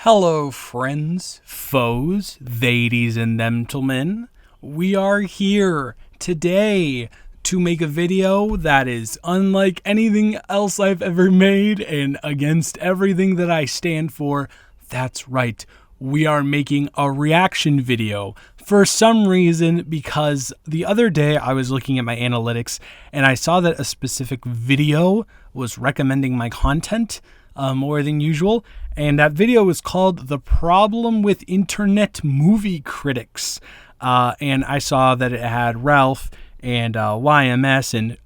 Hello, friends, foes, ladies and gentlemen. We are here today to make a video that is unlike anything else I've ever made and against everything that I stand for. That's right, we are making a reaction video. For some reason, because the other day I was looking at my analytics and I saw that a specific video was recommending my content more than usual. And that video was called The Problem with Internet Movie Critics. And I saw that it had Ralph and YMS and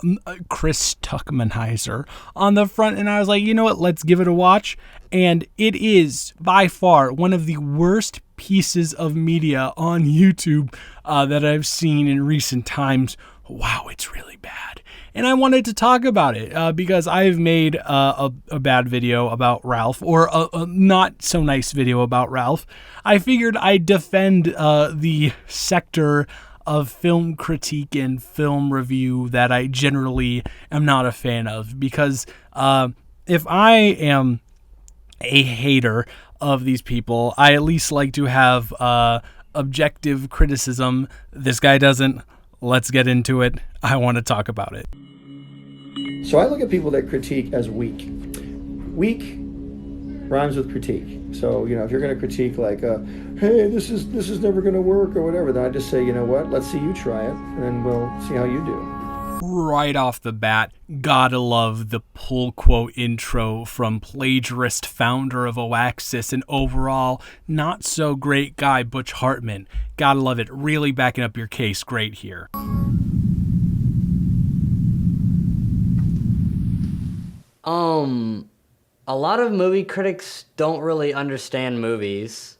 Chris Tuckmanheiser on the front. And I was like, you know what, let's give it a watch. And it is by far one of the worst pieces of media on YouTube that I've seen in recent times. Wow, it's really bad. And I wanted to talk about it because I've made a bad video about Ralph, or a not so nice video about Ralph. I figured I'd defend the sector of film critique and film review that I generally am not a fan of, because if I am a hater of these people, I at least like to have objective criticism. This guy doesn't. Let's get into it. I want to talk about it. So I look at people that critique as weak. Weak rhymes with critique. So, if you're going to critique like, hey, this is never going to work or whatever, then I just say, you know what, let's see you try it, and then we'll see how you do. Right off the bat, gotta love the pull quote intro from plagiarist founder of Oaxis and overall not so great guy Butch Hartman. Gotta love it. Really backing up your case. Great here. A lot of movie critics don't really understand movies.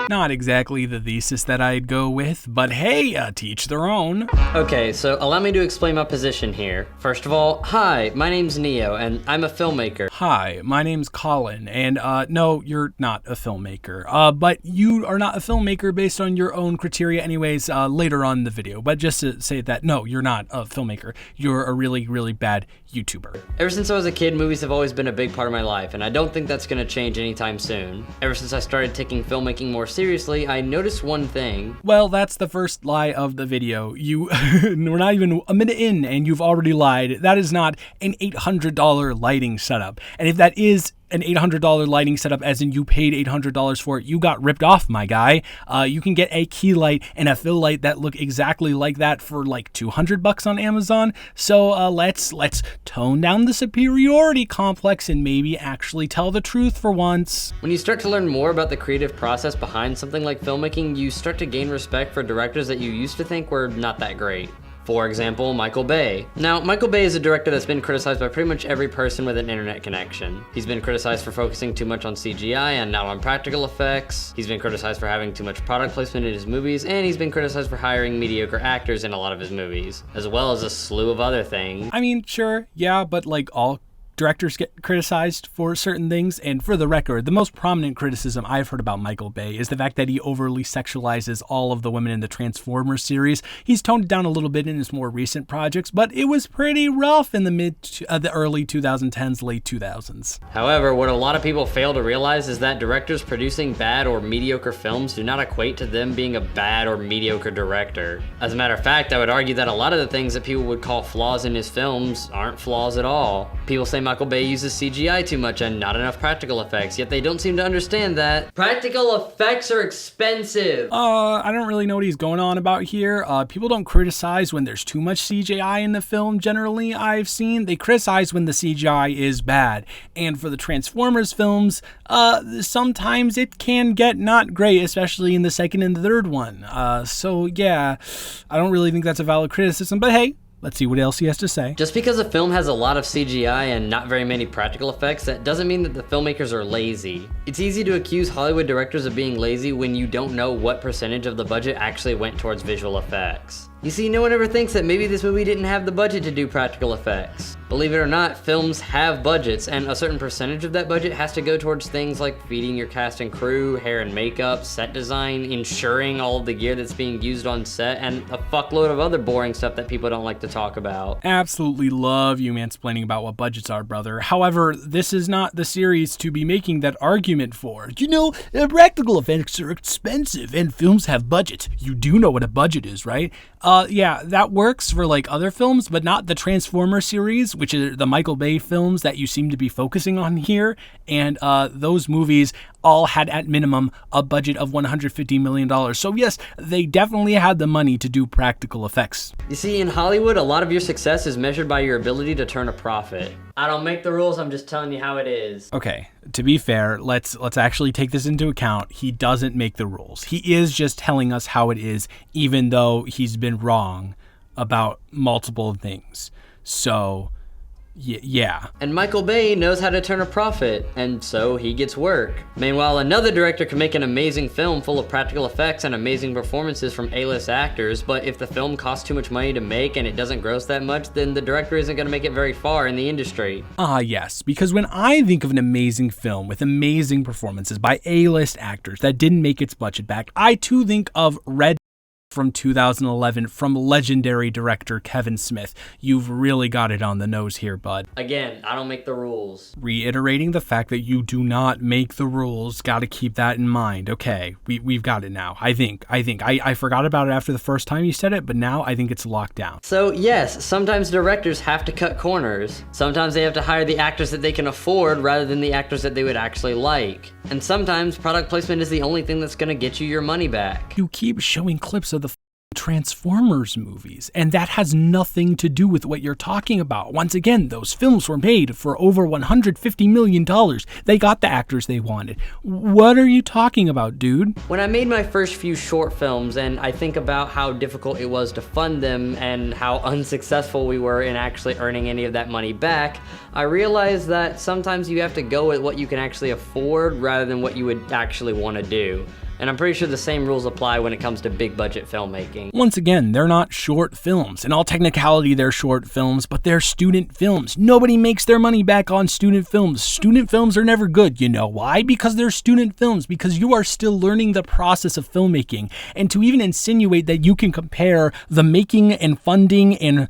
Not exactly the thesis that I'd go with, but hey, to each their own. Okay, so allow me to explain my position here. First of all, hi, my name's Neo, and I'm a filmmaker. Hi, my name's Colin, and no, you're not a filmmaker. But you are not a filmmaker based on your own criteria anyways, later on in the video. But just to say that, no, you're not a filmmaker. You're a really, really bad YouTuber. Ever since I was a kid, movies have always been a big part of my life, and I don't think that's gonna change anytime soon. Ever since I started taking filmmaking more seriously, I noticed one thing. Well, that's the first lie of the video. We're not even a minute in and you've already lied. That is not an $800 lighting setup. And if that is an $800 lighting setup, as in you paid $800 for it, you got ripped off, my guy. You can get a key light and a fill light that look exactly like that for like $200 on Amazon. So let's tone down the superiority complex and maybe actually tell the truth for once. When you start to learn more about the creative process behind something like filmmaking, you start to gain respect for directors that you used to think were not that great. For example, Michael Bay. Now, Michael Bay is a director that's been criticized by pretty much every person with an internet connection. He's been criticized for focusing too much on CGI and not on practical effects. He's been criticized for having too much product placement in his movies, and he's been criticized for hiring mediocre actors in a lot of his movies, as well as a slew of other things. I mean, sure, yeah, but like all directors get criticized for certain things, and for the record, the most prominent criticism I've heard about Michael Bay is the fact that he overly sexualizes all of the women in the Transformers series. He's toned it down a little bit in his more recent projects, but it was pretty rough in the early 2010s, late 2000s. However, what a lot of people fail to realize is that directors producing bad or mediocre films do not equate to them being a bad or mediocre director. As a matter of fact, I would argue that a lot of the things that people would call flaws in his films aren't flaws at all. People say Michael Bay uses CGI too much and not enough practical effects, yet they don't seem to understand that practical effects are expensive. I don't really know what he's going on about here. People don't criticize when there's too much CGI in the film, generally, I've seen. They criticize when the CGI is bad. And for the Transformers films, sometimes it can get not great, especially in the second and the third one. So yeah, I don't really think that's a valid criticism, but hey, let's see what else he has to say. Just because a film has a lot of CGI and not very many practical effects, that doesn't mean that the filmmakers are lazy. It's easy to accuse Hollywood directors of being lazy when you don't know what percentage of the budget actually went towards visual effects. You see, no one ever thinks that maybe this movie didn't have the budget to do practical effects. Believe it or not, films have budgets, and a certain percentage of that budget has to go towards things like feeding your cast and crew, hair and makeup, set design, insuring all of the gear that's being used on set, and a fuckload of other boring stuff that people don't like to talk about. Absolutely love you mansplaining about what budgets are, brother. However, this is not the series to be making that argument for. You know, practical effects are expensive, and films have budgets. You do know what a budget is, right? Yeah, that works for like other films, but not the Transformers series, which are the Michael Bay films that you seem to be focusing on here. And those movies all had at minimum a budget of $150 million. So yes, they definitely had the money to do practical effects. You see, in Hollywood, a lot of your success is measured by your ability to turn a profit. I don't make the rules, I'm just telling you how it is. Okay, to be fair, let's actually take this into account. He doesn't make the rules. He is just telling us how it is, even though he's been wrong about multiple things. So, yeah. And Michael Bay knows how to turn a profit, and so he gets work. Meanwhile, another director can make an amazing film full of practical effects and amazing performances from A-list actors, but if the film costs too much money to make and it doesn't gross that much, then the director isn't going to make it very far in the industry. Yes, because when I think of an amazing film with amazing performances by A-list actors that didn't make its budget back, I too think of Red from 2011 from legendary director Kevin Smith. You've really got it on the nose here, bud. Again, I don't make the rules. Reiterating the fact that you do not make the rules, gotta keep that in mind. Okay, we've got it now. I think. I forgot about it after the first time you said it, but now I think it's locked down. So yes, sometimes directors have to cut corners. Sometimes they have to hire the actors that they can afford rather than the actors that they would actually like. And sometimes product placement is the only thing that's gonna get you your money back. You keep showing clips of the Transformers movies, and that has nothing to do with what you're talking about. Once again, those films were made for over $150 million. They got the actors they wanted. What are you talking about, dude? When I made my first few short films, and I think about how difficult it was to fund them and how unsuccessful we were in actually earning any of that money back, I realized that sometimes you have to go with what you can actually afford rather than what you would actually want to do. And I'm pretty sure the same rules apply when it comes to big budget filmmaking. Once again, they're not short films. In all technicality, they're short films, but they're student films. Nobody makes their money back on student films. Student films are never good. You know why? Because they're student films, because you are still learning the process of filmmaking. And to even insinuate that you can compare the making and funding and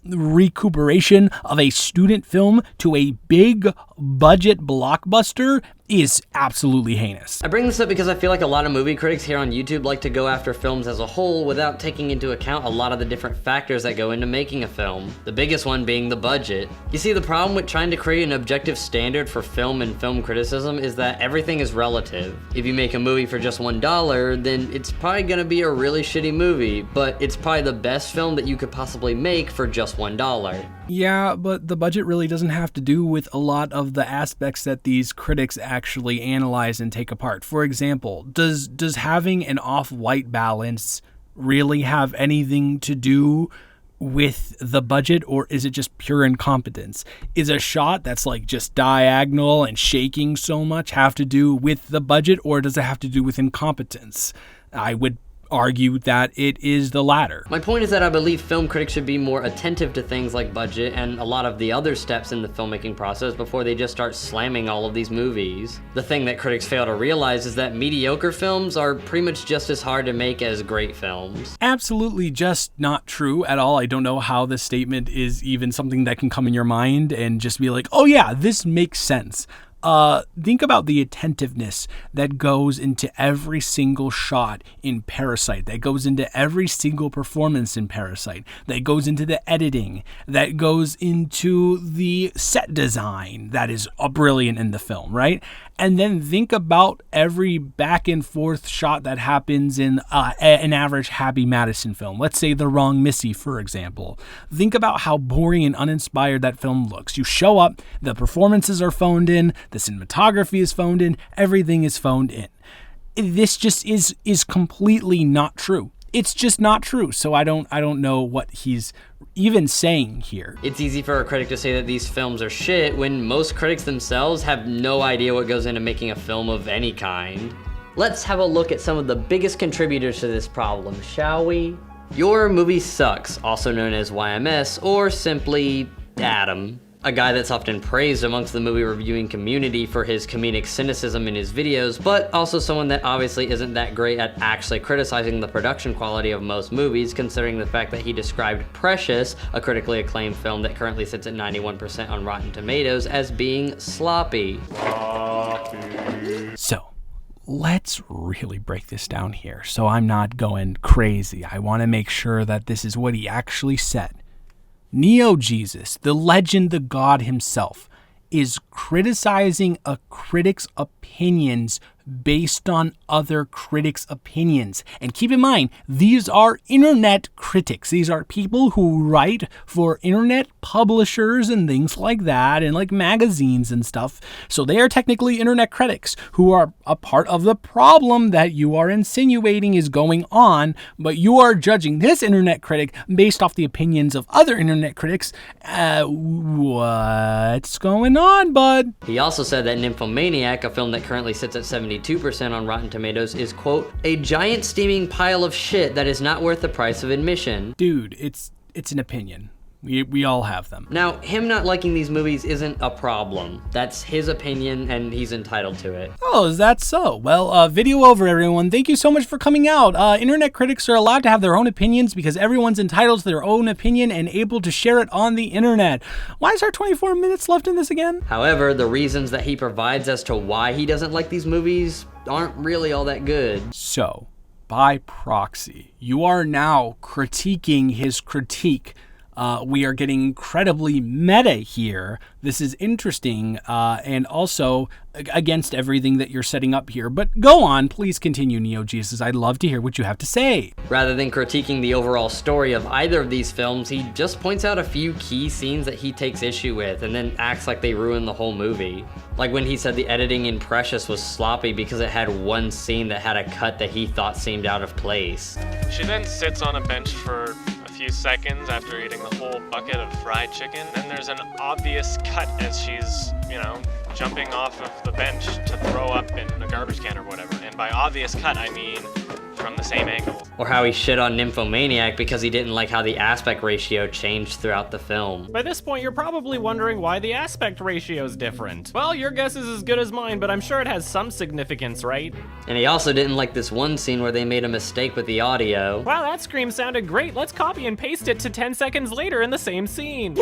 recuperation of a student film to a big budget blockbuster is absolutely heinous. I bring this up because I feel like a lot of movie critics here on YouTube like to go after films as a whole without taking into account a lot of the different factors that go into making a film. The biggest one being the budget. You see, the problem with trying to create an objective standard for film and film criticism is that everything is relative. If you make a movie for just $1, then it's probably gonna be a really shitty movie, but it's probably the best film that you could possibly make for just $1. Yeah, but the budget really doesn't have to do with a lot of the aspects that these critics actually analyze and take apart. For example, does having an off-white balance really have anything to do with the budget, or is it just pure incompetence? Is a shot that's like just diagonal and shaking so much have to do with the budget, or does it have to do with incompetence? I would argue that it is the latter. My point is that I believe film critics should be more attentive to things like budget and a lot of the other steps in the filmmaking process before they just start slamming all of these movies. The thing that critics fail to realize is that mediocre films are pretty much just as hard to make as great films. Absolutely just not true at all. I don't know how this statement is even something that can come in your mind and just be like, oh yeah, this makes sense. Think about the attentiveness that goes into every single shot in Parasite, that goes into every single performance in Parasite, that goes into the editing, that goes into the set design that is brilliant in the film, right? And then think about every back and forth shot that happens in an average Happy Madison film. Let's say The Wrong Missy, for example. Think about how boring and uninspired that film looks. You show up, the performances are phoned in, the cinematography is phoned in, everything is phoned in. This just is completely not true. It's just not true. So I don't know what he's even saying here. It's easy for a critic to say that these films are shit when most critics themselves have no idea what goes into making a film of any kind. Let's have a look at some of the biggest contributors to this problem, shall we? Your movie sucks, also known as YMS, or simply Adam. A guy that's often praised amongst the movie reviewing community for his comedic cynicism in his videos, but also someone that obviously isn't that great at actually criticizing the production quality of most movies, considering the fact that he described Precious, a critically acclaimed film that currently sits at 91% on Rotten Tomatoes, as being sloppy. So, let's really break this down here so I'm not going crazy. I want to make sure that this is what he actually said. Neo-Jesus, the legend, the God himself, is criticizing a critic's opinions based on other critics' opinions. And keep in mind, these are internet critics. These are people who write for internet publishers and things like that, and like magazines and stuff. So they are technically internet critics who are a part of the problem that you are insinuating is going on, but you are judging this internet critic based off the opinions of other internet critics. What's going on, bud? He also said that Nymphomaniac, a film that currently sits at 72% on Rotten Tomatoes, is, quote, a giant steaming pile of shit that is not worth the price of admission. Dude, it's an opinion. We all have them. Now, him not liking these movies isn't a problem. That's his opinion, and he's entitled to it. Oh, is that so? Well, video over, everyone. Thank you so much for coming out. Internet critics are allowed to have their own opinions because everyone's entitled to their own opinion and able to share it on the internet. Why is there 24 minutes left in this again? However, the reasons that he provides as to why he doesn't like these movies aren't really all that good. So, by proxy, you are now critiquing his critique. We are getting incredibly meta here. This is interesting and also against everything that you're setting up here. But go on, please continue, Neo-Jesus. I'd love to hear what you have to say. Rather than critiquing the overall story of either of these films, he just points out a few key scenes that he takes issue with and then acts like they ruin the whole movie. Like when he said the editing in Precious was sloppy because it had one scene that had a cut that he thought seemed out of place. She then sits on a bench for a few seconds after eating the whole bucket of fried chicken. Then there's an obvious cut as she's, jumping off of the bench to throw up in a garbage can or whatever. And by obvious cut, I mean from the same angle. Or how he shit on Nymphomaniac because he didn't like how the aspect ratio changed throughout the film. By this point, you're probably wondering why the aspect ratio is different. Well, your guess is as good as mine, but I'm sure it has some significance, right? And he also didn't like this one scene where they made a mistake with the audio. Wow, that scream sounded great. Let's copy and paste it to 10 seconds later in the same scene.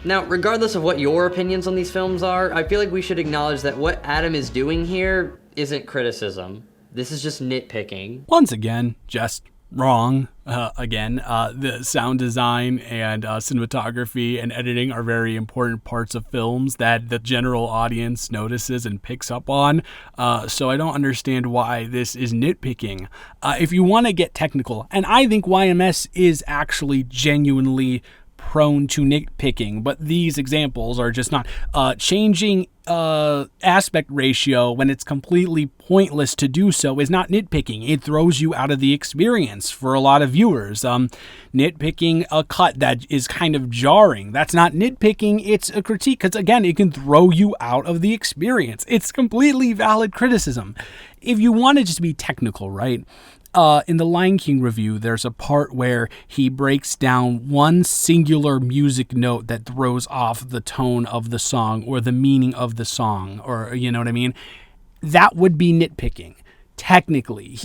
Now, regardless of what your opinions on these films are, I feel like we should acknowledge that what Adam is doing here isn't criticism. This is just nitpicking. Once again, just wrong. The sound design and cinematography and editing are very important parts of films that the general audience notices and picks up on. So I don't understand why this is nitpicking. If you want to get technical, and I think YMS is actually genuinely prone to nitpicking, but these examples are just not changing aspect ratio when it's completely pointless to do so is not nitpicking. It throws you out of the experience for a lot of viewers. Nitpicking a cut that is kind of jarring, that's not nitpicking, it's a critique, because again, it can throw you out of the experience. It's completely valid criticism. If you want to just be technical, right? In the Lion King review, there's a part where he breaks down one singular music note that throws off the tone of the song or the meaning of the song, or you know what I mean? That would be nitpicking. Technically,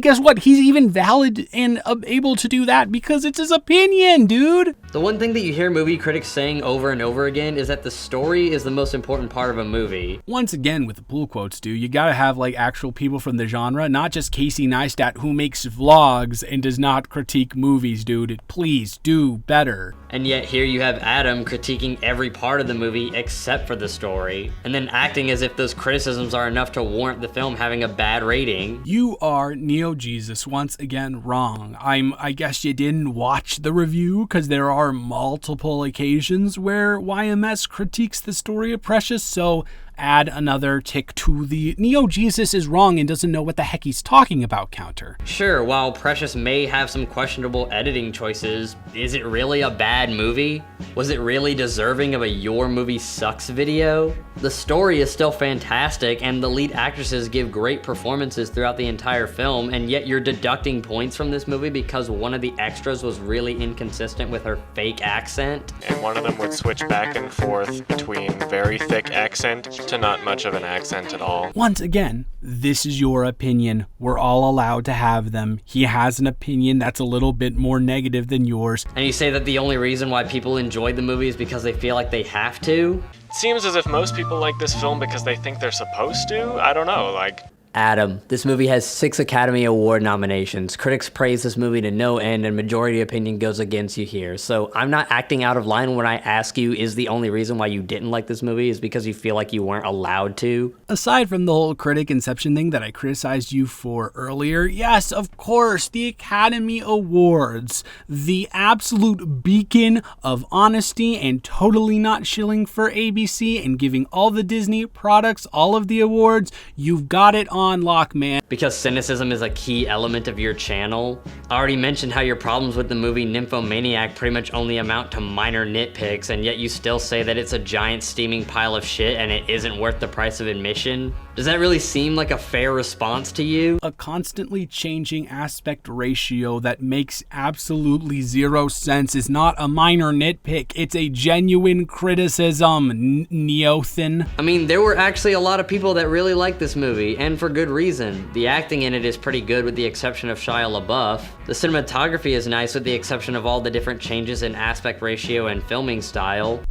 guess what? He's even valid and able to do that because it's his opinion, dude. The one thing that you hear movie critics saying over and over again is that the story is the most important part of a movie. Once again, with the pool quotes, dude, you gotta have like actual people from the genre, not just Casey Neistat who makes vlogs and does not critique movies, dude. Please do better. And yet here you have Adam critiquing every part of the movie except for the story, and then acting as if those criticisms are enough to warrant the film having a bad rating. You are, Neo-Jesus, once again wrong. I guess you didn't watch the review because there are multiple occasions where YMS critiques the story of Precious, so add another tick to the Neo Jesus is wrong and doesn't know what the heck he's talking about counter. Sure, while Precious may have some questionable editing choices, is it really a bad movie? Was it really deserving of a Your Movie Sucks video? The story is still fantastic, and the lead actresses give great performances throughout the entire film, and yet you're deducting points from this movie because one of the extras was really inconsistent with her fake accent. And one of them would switch back and forth between very thick accent to not much of an accent at all. Once again, this is your opinion. We're all allowed to have them. He has an opinion that's a little bit more negative than yours. And you say that the only reason why people enjoyed the movie is because they feel like they have to? It seems as if most people like this film because they think they're supposed to. I don't know, like... Adam, this movie has 6 Academy Award nominations. Critics praise this movie to no end, and majority opinion goes against you here. So I'm not acting out of line when I ask you, is the only reason why you didn't like this movie is because you feel like you weren't allowed to? Aside from the whole critic inception thing that I criticized you for earlier, yes, of course, the Academy Awards, the absolute beacon of honesty and totally not shilling for ABC and giving all the Disney products all of the awards, you've got it on lock, man. Because cynicism is a key element of your channel. I already mentioned how your problems with the movie Nymphomaniac pretty much only amount to minor nitpicks, and yet you still say that it's a giant steaming pile of shit and it isn't worth the price of admission. Does that really seem like a fair response to you? A constantly changing aspect ratio that makes absolutely zero sense is not a minor nitpick. It's a genuine criticism, Neothan. I mean, there were actually a lot of people that really liked this movie, and for good reason. The acting in it is pretty good with the exception of Shia LaBeouf. The cinematography is nice with the exception of all the different changes in aspect ratio and filming style.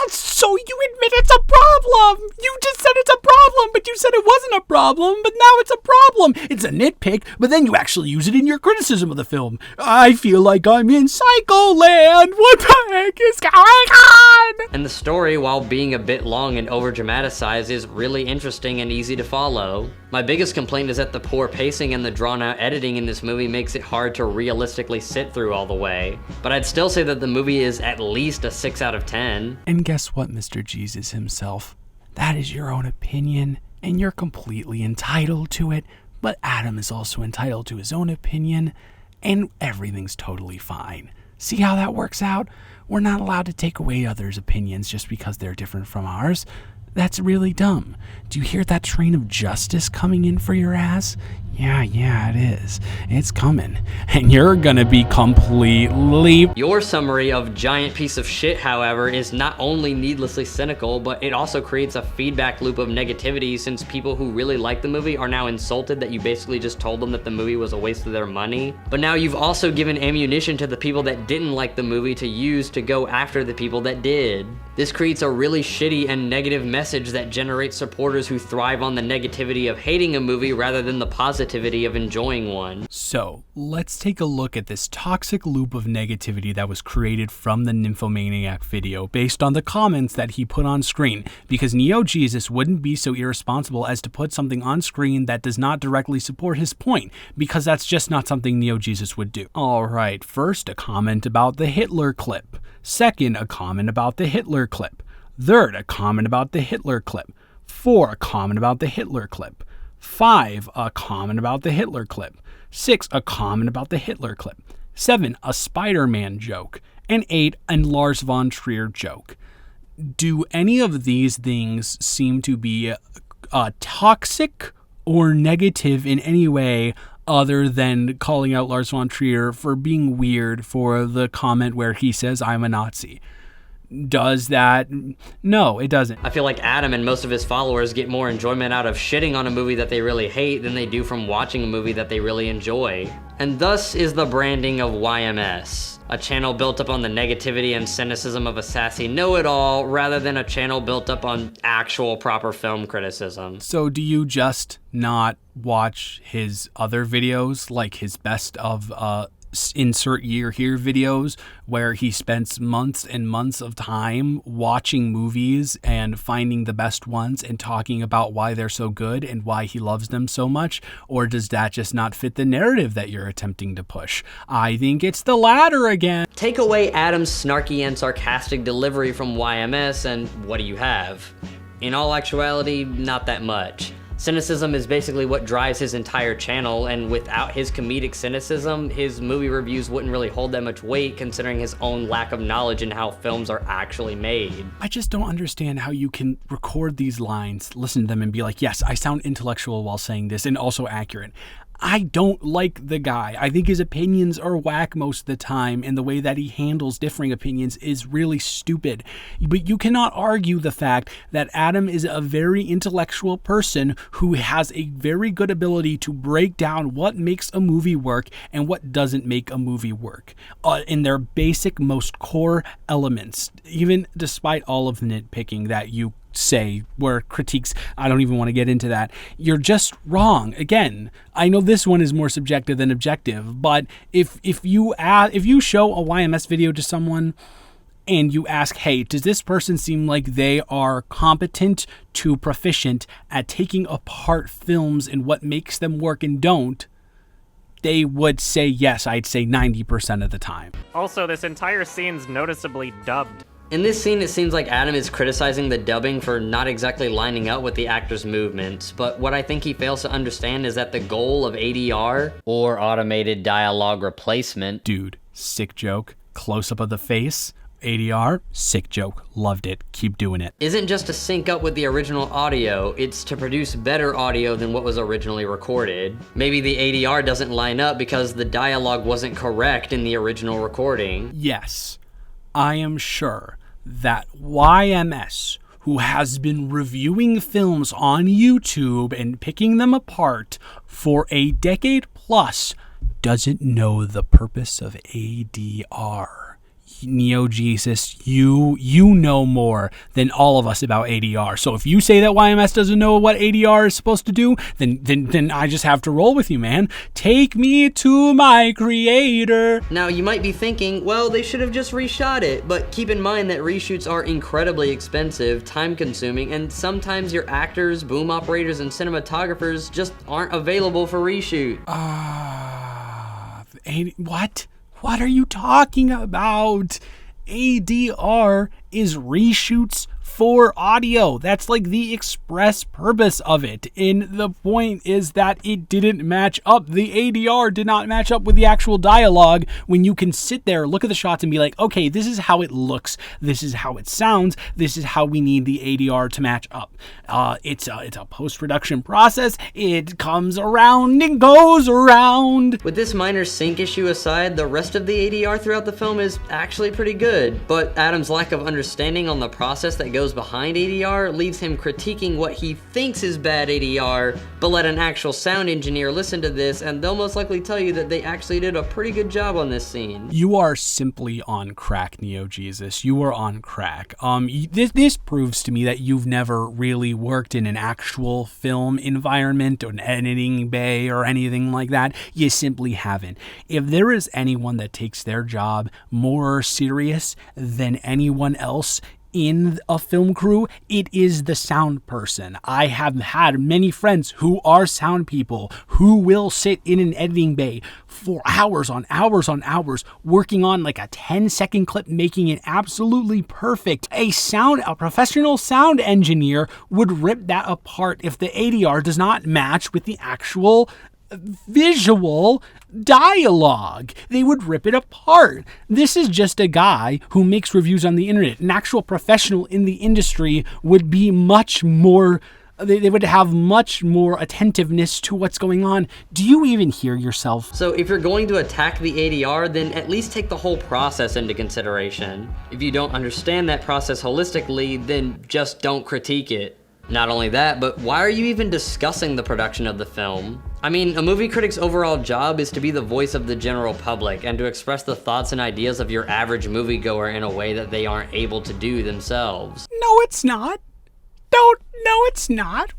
So you admit it's a problem! You just said it's a problem, but you said it wasn't a problem, but now it's a problem! It's a nitpick, but then you actually use it in your criticism of the film. I feel like I'm in Psycho Land! What the heck is going on? And the story, while being a bit long and over-dramatized, is really interesting and easy to follow. My biggest complaint is that the poor pacing and the drawn-out editing in this movie makes it hard to realistically sit through all the way. But I'd still say that the movie is at least a 6 out of 10. And guess what, Mr. Jesus himself? That is your own opinion, and you're completely entitled to it, but Adam is also entitled to his own opinion, and everything's totally fine. See how that works out? We're not allowed to take away others' opinions just because they're different from ours. That's really dumb. Do you hear that train of justice coming in for your ass? Yeah, it is. It's coming. And you're gonna be completely... Your summary of giant piece of shit, however, is not only needlessly cynical, but it also creates a feedback loop of negativity since people who really like the movie are now insulted that you basically just told them that the movie was a waste of their money. But now you've also given ammunition to the people that didn't like the movie to use to go after the people that did. This creates a really shitty and negative message that generates supporters who thrive on the negativity of hating a movie rather than the positivity of enjoying one. So, let's take a look at this toxic loop of negativity that was created from the Nymphomaniac video based on the comments that he put on screen, because Neo Jesus wouldn't be so irresponsible as to put something on screen that does not directly support his point, because that's just not something Neo Jesus would do. Alright, first a comment about the Hitler clip. Second, a comment about the Hitler clip. Third, a comment about the Hitler clip. 4, a comment about the Hitler clip. 5, a comment about the Hitler clip. 6, a comment about the Hitler clip. 7, a Spider-Man joke. And 8, a Lars von Trier joke. Do any of these things seem to be toxic or negative in any way other than calling out Lars von Trier for being weird for the comment where he says, "I'm a Nazi"? Does that? No, it doesn't. I feel like Adam and most of his followers get more enjoyment out of shitting on a movie that they really hate than they do from watching a movie that they really enjoy. And thus is the branding of YMS, a channel built up on the negativity and cynicism of a sassy know-it-all rather than a channel built up on actual proper film criticism. So do you just not watch his other videos, like his best of insert year here videos where he spends months and months of time watching movies and finding the best ones and talking about why they're so good and why he loves them so much? Or does that just not fit the narrative that you're attempting to push? I think it's the latter again. Take away Adam's snarky and sarcastic delivery from YMS and what do you have? In all actuality, not that much. Cynicism is basically what drives his entire channel, and without his comedic cynicism, his movie reviews wouldn't really hold that much weight considering his own lack of knowledge in how films are actually made. I just don't understand how you can record these lines, listen to them, and be like, yes, I sound intellectual while saying this and also accurate. I don't like the guy. I think his opinions are whack most of the time, and the way that he handles differing opinions is really stupid. But you cannot argue the fact that Adam is a very intellectual person who has a very good ability to break down what makes a movie work and what doesn't make a movie work in their basic, most core elements, even despite all of the nitpicking that you say where critiques, I don't even want to get into that. You're just wrong. Again, I know this one is more subjective than objective, but if you show a YMS video to someone and you ask, hey, does this person seem like they are competent to proficient at taking apart films and what makes them work and don't, they would say yes, I'd say 90% of the time. Also, this entire scene's noticeably dubbed. In this scene, it seems like Adam is criticizing the dubbing for not exactly lining up with the actor's movements, but what I think he fails to understand is that the goal of ADR, or automated dialogue replacement— Dude, sick joke, close-up of the face, ADR, sick joke, loved it, keep doing it— isn't just to sync up with the original audio, it's to produce better audio than what was originally recorded. Maybe the ADR doesn't line up because the dialogue wasn't correct in the original recording. Yes, I am sure that YMS, who has been reviewing films on YouTube and picking them apart for a decade plus, doesn't know the purpose of ADR. Neo Jesus, you know more than all of us about ADR. So if you say that YMS doesn't know what ADR is supposed to do, then I just have to roll with you, man. Take me to my creator. Now you might be thinking, well, they should have just reshot it, but keep in mind that reshoots are incredibly expensive, time-consuming, and sometimes your actors, boom operators, and cinematographers just aren't available for reshoot. What? What are you talking about? ADR is reshoots for audio. That's like the express purpose of it. And the point is that it didn't match up. The ADR did not match up with the actual dialogue when you can sit there, look at the shots and be like, okay, this is how it looks. This is how it sounds. This is how we need the ADR to match up. It's a post-production process. It comes around and goes around. With this minor sync issue aside, the rest of the ADR throughout the film is actually pretty good. But Adam's lack of understanding on the process that goes behind ADR leaves him critiquing what he thinks is bad ADR, but let an actual sound engineer listen to this and they'll most likely tell you that they actually did a pretty good job on this scene. You are simply on crack, Neo Jesus. You are on crack. This proves to me that you've never really worked in an actual film environment or an editing bay or anything like that. You simply haven't. If there is anyone that takes their job more serious than anyone else in a film crew, it is the sound person. I have had many friends who are sound people who will sit in an editing bay for hours on hours on hours working on like a 10-second clip, making it absolutely perfect. A professional sound engineer would rip that apart if the ADR does not match with the actual visual dialogue. They would rip it apart. This is just a guy who makes reviews on the internet. An actual professional in the industry would be much more, they would have much more attentiveness to what's going on. Do you even hear yourself? So if you're going to attack the ADR, then at least take the whole process into consideration. If you don't understand that process holistically, then just don't critique it. Not only that, but why are you even discussing the production of the film? I mean, a movie critic's overall job is to be the voice of the general public and to express the thoughts and ideas of your average moviegoer in a way that they aren't able to do themselves. No, it's not. No, it's not.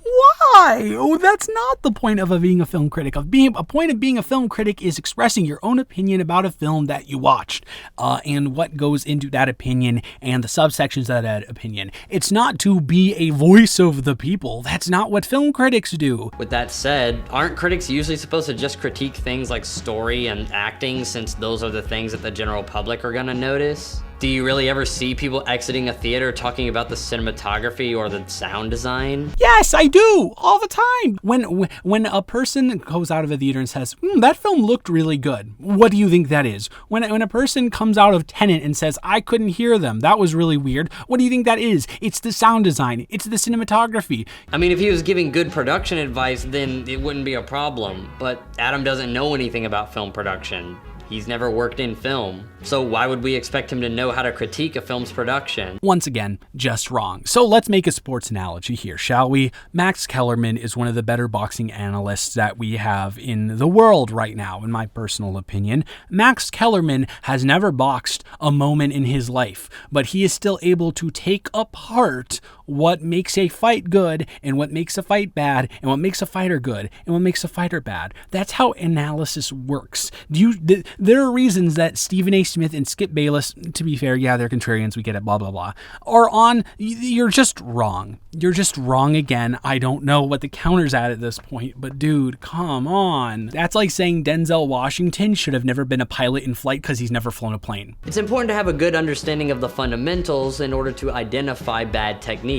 Why? Oh, that's not the point of being a film critic. A point of being a film critic is expressing your own opinion about a film that you watched, and what goes into that opinion and the subsections of that opinion. It's not to be a voice of the people. That's not what film critics do. With that said, aren't critics usually supposed to just critique things like story and acting, since those are the things that the general public are gonna notice? Do you really ever see people exiting a theater talking about the cinematography or the sound design? Yes, I do, all the time. When a person goes out of a theater and says, that film looked really good, what do you think that is? When a person comes out of Tenet and says, I couldn't hear them, that was really weird, what do you think that is? It's the sound design, it's the cinematography. I mean, if he was giving good production advice, then it wouldn't be a problem. But Adam doesn't know anything about film production. He's never worked in film, so why would we expect him to know how to critique a film's production? Once again, just wrong. So let's make a sports analogy here, shall we? Max Kellerman is one of the better boxing analysts that we have in the world right now, in my personal opinion. Max Kellerman has never boxed a moment in his life, but he is still able to take apart what makes a fight good and what makes a fight bad and what makes a fighter good and what makes a fighter bad. That's how analysis works. There are reasons that Stephen A. Smith and Skip Bayless, to be fair, yeah, they're contrarians, we get it, blah, blah, blah, are on, you're just wrong. You're just wrong again. I don't know what the counter's at this point, but dude, come on. That's like saying Denzel Washington should have never been a pilot in flight because he's never flown a plane. It's important to have a good understanding of the fundamentals in order to identify bad technique.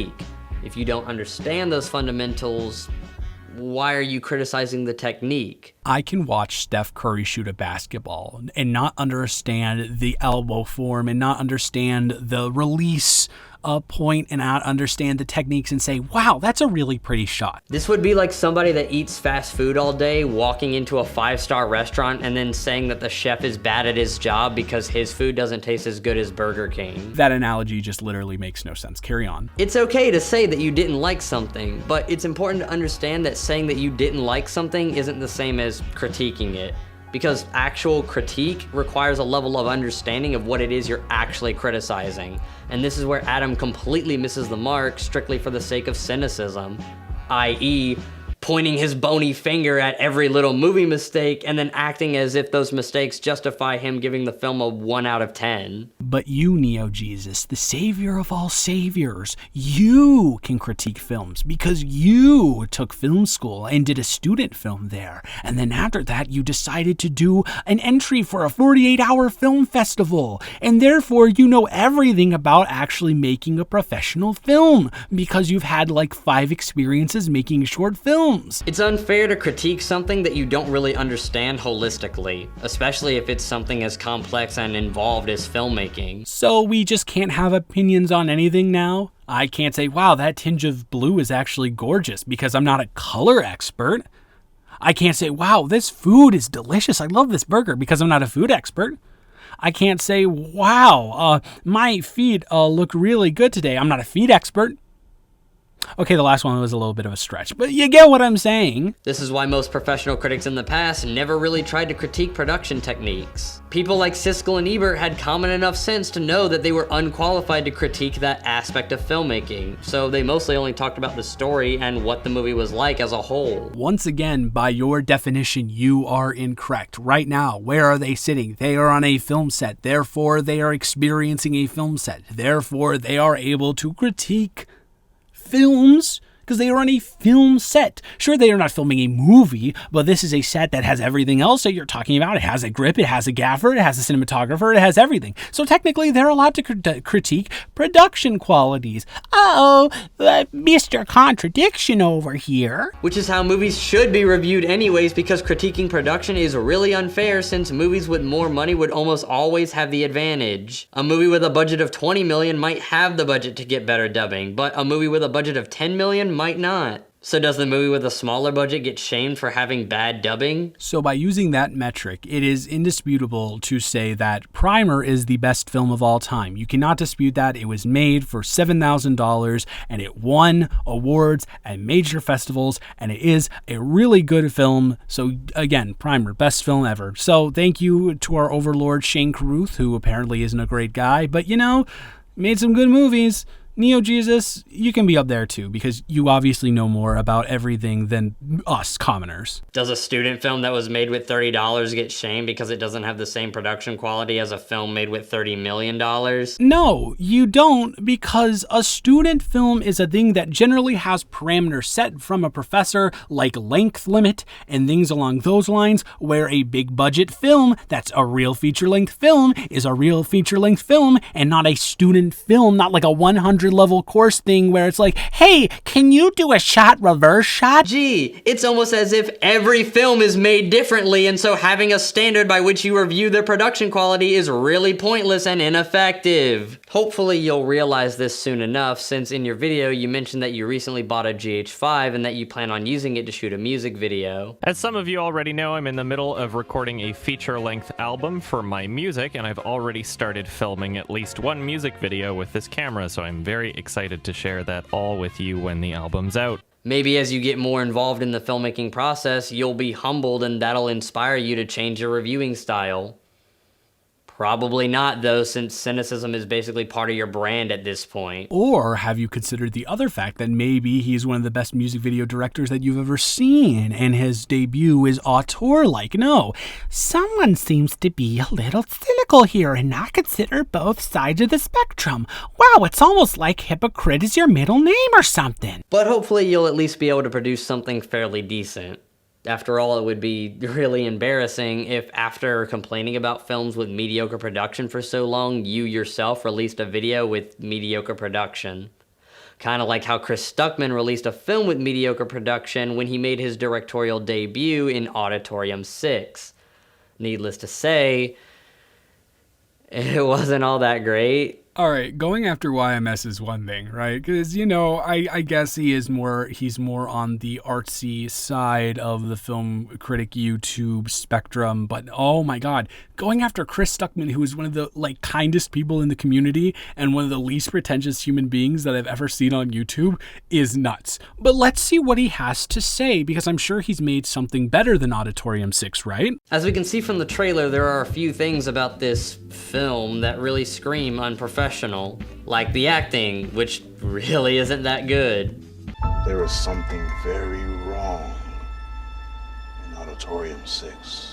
If you don't understand those fundamentals, why are you criticizing the technique? I can watch Steph Curry shoot a basketball and not understand the elbow form and not understand the release point and not understand the techniques and say, wow, that's a really pretty shot. This would be like somebody that eats fast food all day walking into a 5-star restaurant and then saying that the chef is bad at his job because his food doesn't taste as good as Burger King. That analogy just literally makes no sense. Carry on. It's okay to say that you didn't like something, but it's important to understand that saying that you didn't like something isn't the same as critiquing it. Because actual critique requires a level of understanding of what it is you're actually criticizing. And this is where Adam completely misses the mark strictly for the sake of cynicism, i.e., pointing his bony finger at every little movie mistake and then acting as if those mistakes justify him giving the film a 1 out of 10. But you, Neo-Jesus, the savior of all saviors, you can critique films because you took film school and did a student film there. And then after that, you decided to do an entry for a 48-hour film festival. And therefore, you know everything about actually making a professional film because you've had like 5 experiences making short films. It's unfair to critique something that you don't really understand holistically, especially if it's something as complex and involved as filmmaking. So we just can't have opinions on anything now? I can't say, wow, that tinge of blue is actually gorgeous because I'm not a color expert. I can't say, wow, this food is delicious. I love this burger because I'm not a food expert. I can't say, wow, my feet look really good today. I'm not a feet expert. Okay, the last one was a little bit of a stretch, but you get what I'm saying. This is why most professional critics in the past never really tried to critique production techniques. People like Siskel and Ebert had common enough sense to know that they were unqualified to critique that aspect of filmmaking, so they mostly only talked about the story and what the movie was like as a whole. Once again, by your definition, you are incorrect. Right now, where are they sitting? They are on a film set, therefore they are experiencing a film set, therefore they are able to critique films because they are on a film set. Sure, they are not filming a movie, but this is a set that has everything else that you're talking about. It has a grip, it has a gaffer, it has a cinematographer, it has everything. So technically, they're allowed to critique production qualities. Mr. Contradiction over here. Which is how movies should be reviewed anyways, because critiquing production is really unfair since movies with more money would almost always have the advantage. A movie with a budget of $20 million might have the budget to get better dubbing, but a movie with a budget of $10 million might not. So does the movie with a smaller budget get shamed for having bad dubbing? So by using that metric, it is indisputable to say that Primer is the best film of all time. You cannot dispute that. It was made for $7,000 and it won awards at major festivals and it is a really good film. So again, Primer, best film ever. So thank you to our overlord Shane Carruth, who apparently isn't a great guy, but you know, made some good movies. Neo Jesus, you can be up there too, because you obviously know more about everything than us commoners. Does a student film that was made with $30 get shamed because it doesn't have the same production quality as a film made with $30 million? No, you don't, because a student film is a thing that generally has parameters set from a professor, like length limit and things along those lines, where a big budget film that's a real feature-length film is a real feature-length film and not a student film, not like a 100 level course thing where it's like, hey, can you do a shot reverse shot? Gee, it's almost as if every film is made differently, and so having a standard by which you review their production quality is really pointless and ineffective. Hopefully you'll realize this soon enough, since in your video you mentioned that you recently bought a GH5 and that you plan on using it to shoot a music video. As some of you already know, I'm in the middle of recording a feature-length album for my music, and I've already started filming at least one music video with this camera, so I'm very excited to share that all with you when the album's out. Maybe as you get more involved in the filmmaking process, you'll be humbled and that'll inspire you to change your reviewing style. Probably not, though, since cynicism is basically part of your brand at this point. Or have you considered the other fact that maybe he's one of the best music video directors that you've ever seen, and his debut is auteur-like? No, someone seems to be a little cynical here and not consider both sides of the spectrum. Wow, it's almost like hypocrite is your middle name or something. But hopefully you'll at least be able to produce something fairly decent. After all, it would be really embarrassing if, after complaining about films with mediocre production for so long, you yourself released a video with mediocre production. Kind of like how Chris Stuckman released a film with mediocre production when he made his directorial debut in Auditorium 6. Needless to say, it wasn't all that great. All right, going after YMS is one thing, right? Because, you know, I guess he's more on the artsy side of the film critic YouTube spectrum, but oh my god, going after Chris Stuckman, who is one of the kindest people in the community and one of the least pretentious human beings that I've ever seen on YouTube, is nuts. But let's see what he has to say, because I'm sure he's made something better than Auditorium 6, right? As we can see from the trailer, there are a few things about this film that really scream unprofessional. Like the acting, which really isn't that good. There is something very wrong in Auditorium 6.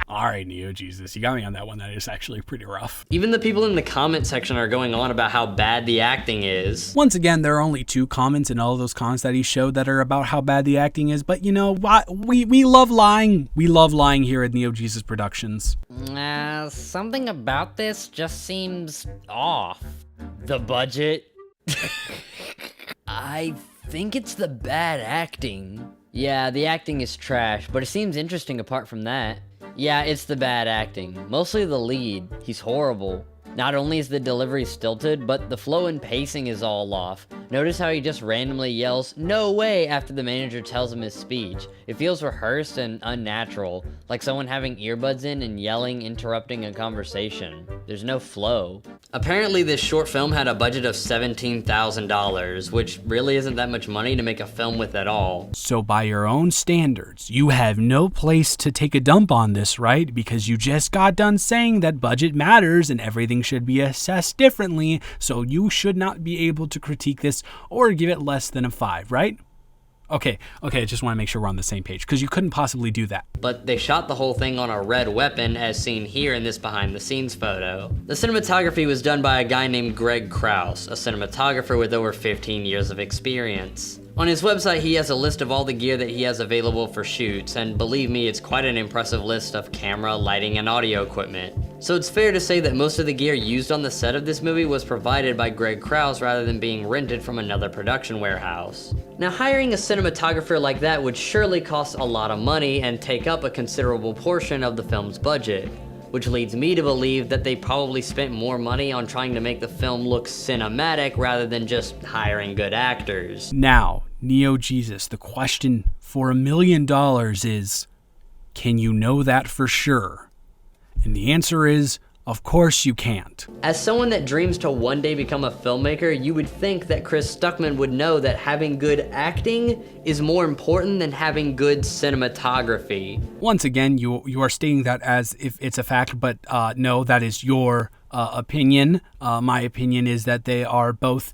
All right, Neo Jesus, you got me on that one. That is actually pretty rough. Even the people in the comment section are going on about how bad the acting is. Once again, there are only 2 comments in all of those comments that he showed that are about how bad the acting is, but you know, we love lying. We love lying here at Neo Jesus Productions. Something about this just seems off. The budget? I think it's the bad acting. Yeah, the acting is trash, but it seems interesting apart from that. Yeah, it's the bad acting. Mostly the lead. He's horrible. Not only is the delivery stilted, but the flow and pacing is all off. Notice how he just randomly yells, "No way," after the manager tells him his speech. It feels rehearsed and unnatural, like someone having earbuds in and yelling, interrupting a conversation. There's no flow. Apparently this short film had a budget of $17,000, which really isn't that much money to make a film with at all. So by your own standards, you have no place to take a dump on this, right? Because you just got done saying that budget matters and everything should be assessed differently, so you should not be able to critique this or give it less than a 5, right? Okay, I just want to make sure we're on the same page, because you couldn't possibly do that. But they shot the whole thing on a red weapon, as seen here in this behind the scenes photo. The cinematography was done by a guy named Greg Krause, a cinematographer with over 15 years of experience. On his website, he has a list of all the gear that he has available for shoots, and believe me, it's quite an impressive list of camera, lighting, and audio equipment. So it's fair to say that most of the gear used on the set of this movie was provided by Greg Krause rather than being rented from another production warehouse. Now, hiring a cinematographer like that would surely cost a lot of money and take up a considerable portion of the film's budget, which leads me to believe that they probably spent more money on trying to make the film look cinematic rather than just hiring good actors. Now, Neo Jesus, the question for $1 million is, can you know that for sure? And the answer is, of course you can't. As someone that dreams to one day become a filmmaker, you would think that Chris Stuckman would know that having good acting is more important than having good cinematography. Once again, you are stating that as if it's a fact, but no, that is your opinion. My opinion is that they are both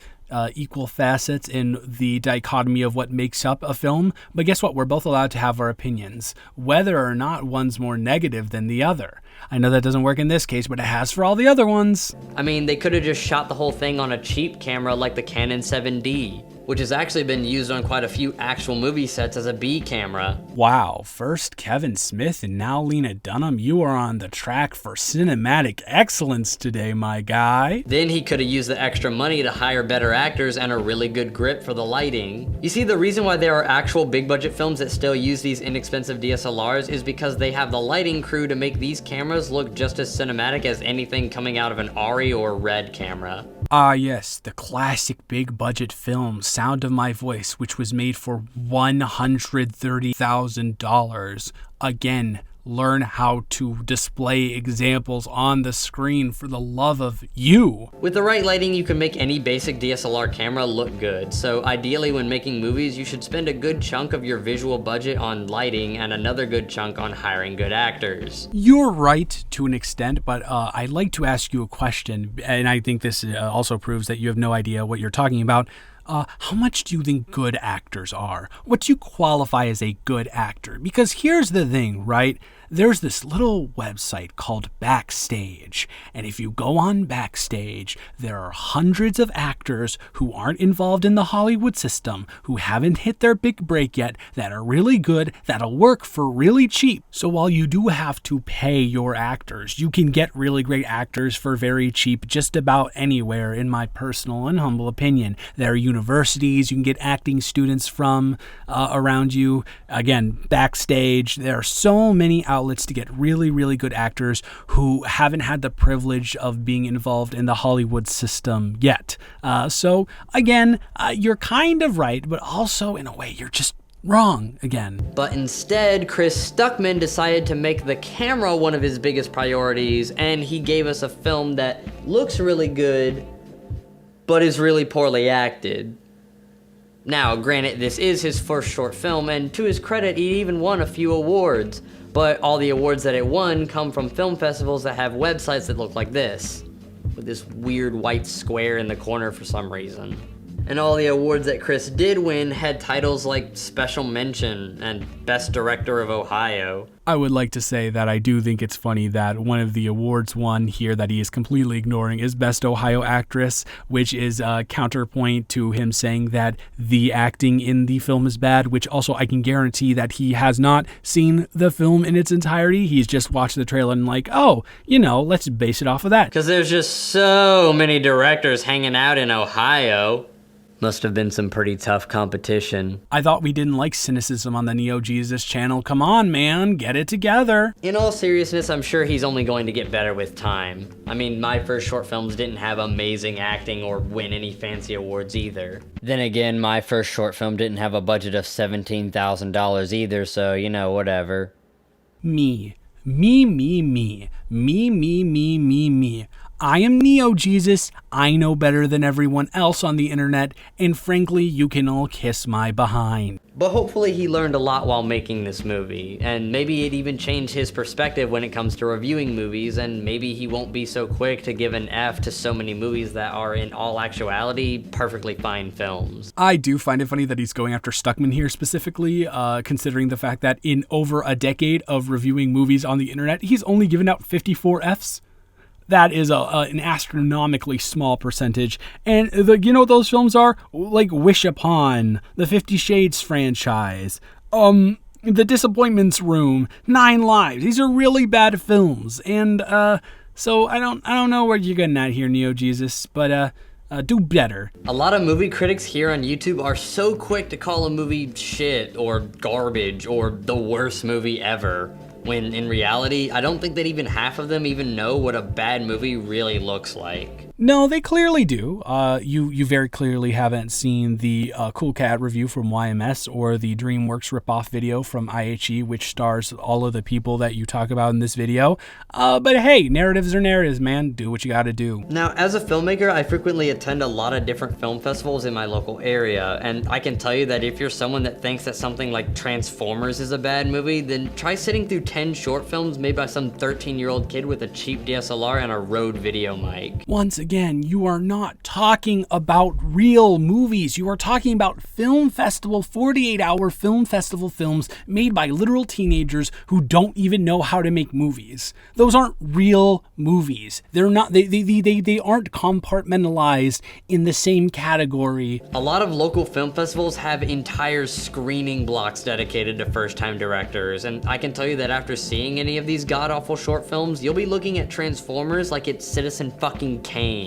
equal facets in the dichotomy of what makes up a film. But guess what? We're both allowed to have our opinions, whether or not one's more negative than the other. I know that doesn't work in this case, but it has for all the other ones. I mean, they could have just shot the whole thing on a cheap camera like the Canon 7D, which has actually been used on quite a few actual movie sets as a B camera. Wow, first Kevin Smith and now Lena Dunham, you are on the track for cinematic excellence today, my guy. Then he could have used the extra money to hire better actors and a really good grip for the lighting. You see, the reason why there are actual big budget films that still use these inexpensive DSLRs is because they have the lighting crew to make these cameras look just as cinematic as anything coming out of an ARRI or RED camera. Ah yes, the classic big budget film Sound of My Voice, which was made for $130,000. Again, learn how to display examples on the screen for the love of you. With the right lighting, you can make any basic DSLR camera look good. So ideally, when making movies, you should spend a good chunk of your visual budget on lighting and another good chunk on hiring good actors. You're right to an extent, but I'd like to ask you a question, and I think this also proves that you have no idea what you're talking about. How much do you think good actors are? What do you qualify as a good actor? Because here's the thing, right? There's this little website called Backstage, and if you go on Backstage, there are hundreds of actors who aren't involved in the Hollywood system, who haven't hit their big break yet, that are really good, that'll work for really cheap. So while you do have to pay your actors, you can get really great actors for very cheap just about anywhere, in my personal and humble opinion. There are universities you can get acting students from around you. Again, Backstage, there are so many outlets to get really, really good actors who haven't had the privilege of being involved in the Hollywood system yet. So again, you're kind of right, but also in a way you're just wrong again. But instead, Chris Stuckman decided to make the camera one of his biggest priorities, and he gave us a film that looks really good, but is really poorly acted. Now, granted, this is his first short film, and to his credit, he even won a few awards. But all the awards that it won come from film festivals that have websites that look like this, with this weird white square in the corner for some reason. And all the awards that Chris did win had titles like Special Mention and Best Director of Ohio. I would like to say that I do think it's funny that one of the awards won here that he is completely ignoring is Best Ohio Actress, which is a counterpoint to him saying that the acting in the film is bad, which also I can guarantee that he has not seen the film in its entirety. He's just watched the trailer and like, oh, you know, let's base it off of that. Because there's just so many directors hanging out in Ohio. Must have been some pretty tough competition. I thought we didn't like cynicism on the Neo Jesus channel. Come on, man, get it together. In all seriousness, I'm sure he's only going to get better with time. I mean, my first short films didn't have amazing acting or win any fancy awards either. Then again, my first short film didn't have a budget of $17,000 either, so, you know, whatever. Me. I am Neo Jesus, I know better than everyone else on the internet, and frankly, you can all kiss my behind. But hopefully he learned a lot while making this movie, and maybe it even changed his perspective when it comes to reviewing movies, and maybe he won't be so quick to give an F to so many movies that are in all actuality perfectly fine films. I do find it funny that he's going after Stuckman here specifically, considering the fact that in over a decade of reviewing movies on the internet, he's only given out 54 Fs. That is an astronomically small percentage. And you know what those films are? Like Wish Upon, the 50 Shades franchise, The Disappointments Room, 9 Lives. These are really bad films. And so I don't know where you're getting at here, Neo Jesus, but do better. A lot of movie critics here on YouTube are so quick to call a movie shit or garbage or the worst movie ever. When in reality, I don't think that even half of them even know what a bad movie really looks like. No, they clearly do. You very clearly haven't seen the Cool Cat review from YMS or the DreamWorks ripoff video from IHE, which stars all of the people that you talk about in this video. But hey, narratives are narratives, man. Do what you gotta do. Now, as a filmmaker, I frequently attend a lot of different film festivals in my local area, and I can tell you that if you're someone that thinks that something like Transformers is a bad movie, then try sitting through 10 short films made by some 13-year-old kid with a cheap DSLR and a Rode video mic. Once again, you are not talking about real movies. You are talking about film festival, 48-hour film festival films made by literal teenagers who don't even know how to make movies. Those aren't real movies. They're not. They aren't compartmentalized in the same category. A lot of local film festivals have entire screening blocks dedicated to first-time directors, and I can tell you that after seeing any of these god-awful short films, you'll be looking at Transformers like it's Citizen fucking Kane.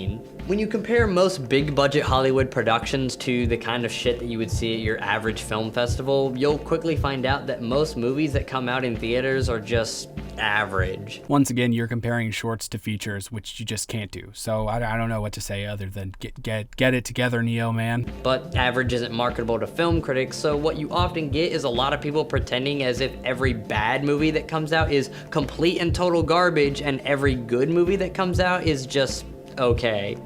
When you compare most big-budget Hollywood productions to the kind of shit that you would see at your average film festival, you'll quickly find out that most movies that come out in theaters are just average. Once again, you're comparing shorts to features, which you just can't do. So I don't know what to say other than get it together, Neo, man. But average isn't marketable to film critics, so what you often get is a lot of people pretending as if every bad movie that comes out is complete and total garbage, and every good movie that comes out is just okay.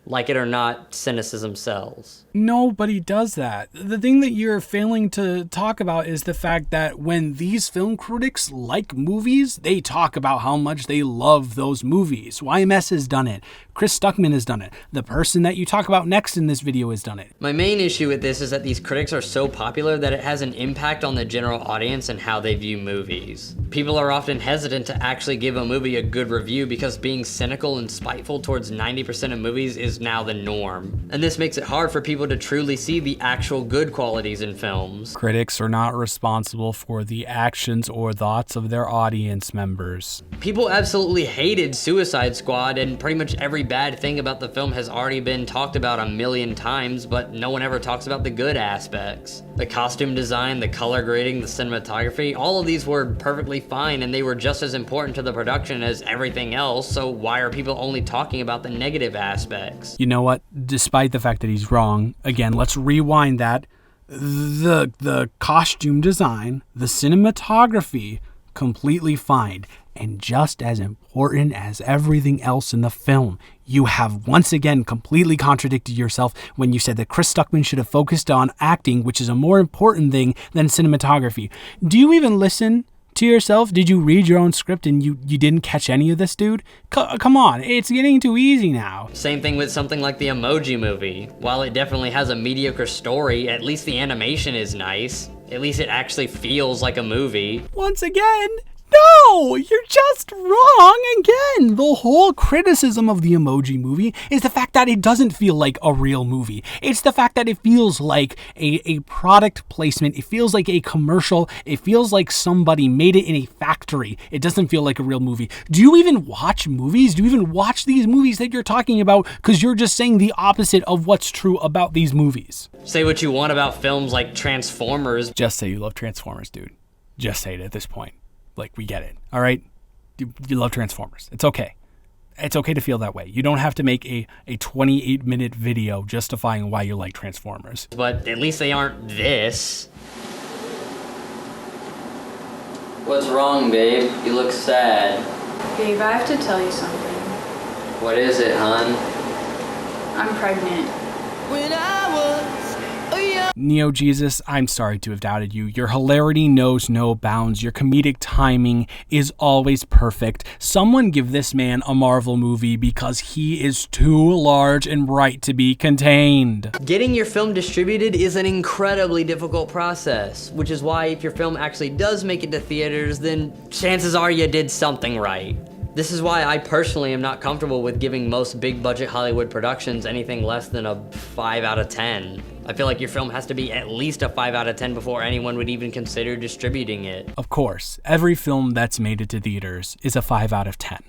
Like it or not, cynicism sells. Nobody does that. The thing that you're failing to talk about is the fact that when these film critics like movies, they talk about how much they love those movies. YMS has done it. Chris Stuckman has done it. The person that you talk about next in this video has done it. My main issue with this is that these critics are so popular that it has an impact on the general audience and how they view movies. People are often hesitant to actually give a movie a good review because being cynical and spiteful towards 90% of movies is now the norm. And this makes it hard for people to truly see the actual good qualities in films. Critics are not responsible for the actions or thoughts of their audience members. People absolutely hated Suicide Squad, and pretty much every bad thing about the film has already been talked about a million times, but no one ever talks about the good aspects. The costume design, the color grading, the cinematography, all of these were perfectly fine, and they were just as important to the production as everything else, so why are people only talking about the negative aspects? You know what? Despite the fact that he's wrong, again, let's rewind that. The costume design, the cinematography, completely fine. And just as important as everything else in the film, you have once again completely contradicted yourself when you said that Chris Stuckman should have focused on acting, which is a more important thing than cinematography. Do you even listen to yourself? Did you read your own script and you didn't catch any of this, dude? Come on, it's getting too easy now. Same thing with something like the Emoji Movie. While it definitely has a mediocre story, at least the animation is nice. At least it actually feels like a movie. Once again, no, you're just wrong again. The whole criticism of the Emoji Movie is the fact that it doesn't feel like a real movie. It's the fact that it feels like a product placement. It feels like a commercial. It feels like somebody made it in a factory. It doesn't feel like a real movie. Do you even watch movies? Do you even watch these movies that you're talking about? Because you're just saying the opposite of what's true about these movies. Say what you want about films like Transformers. Just say you love Transformers, dude. Just say it at this point. Like, we get it, all right? You love Transformers. It's okay. It's okay to feel that way. You don't have to make a 28-minute video justifying why you like Transformers. But at least they aren't this. What's wrong, babe? You look sad. Babe, I have to tell you something. What is it, hon? I'm pregnant. When I was a young Neo Jesus, I'm sorry to have doubted you. Your hilarity knows no bounds. Your comedic timing is always perfect. Someone give this man a Marvel movie because he is too large and bright to be contained. Getting your film distributed is an incredibly difficult process, which is why if your film actually does make it to theaters, then chances are you did something right. This is why I personally am not comfortable with giving most big budget Hollywood productions anything less than a 5 out of 10. I feel like your film has to be at least a 5 out of 10 before anyone would even consider distributing it. Of course, every film that's made it to theaters is a 5 out of 10,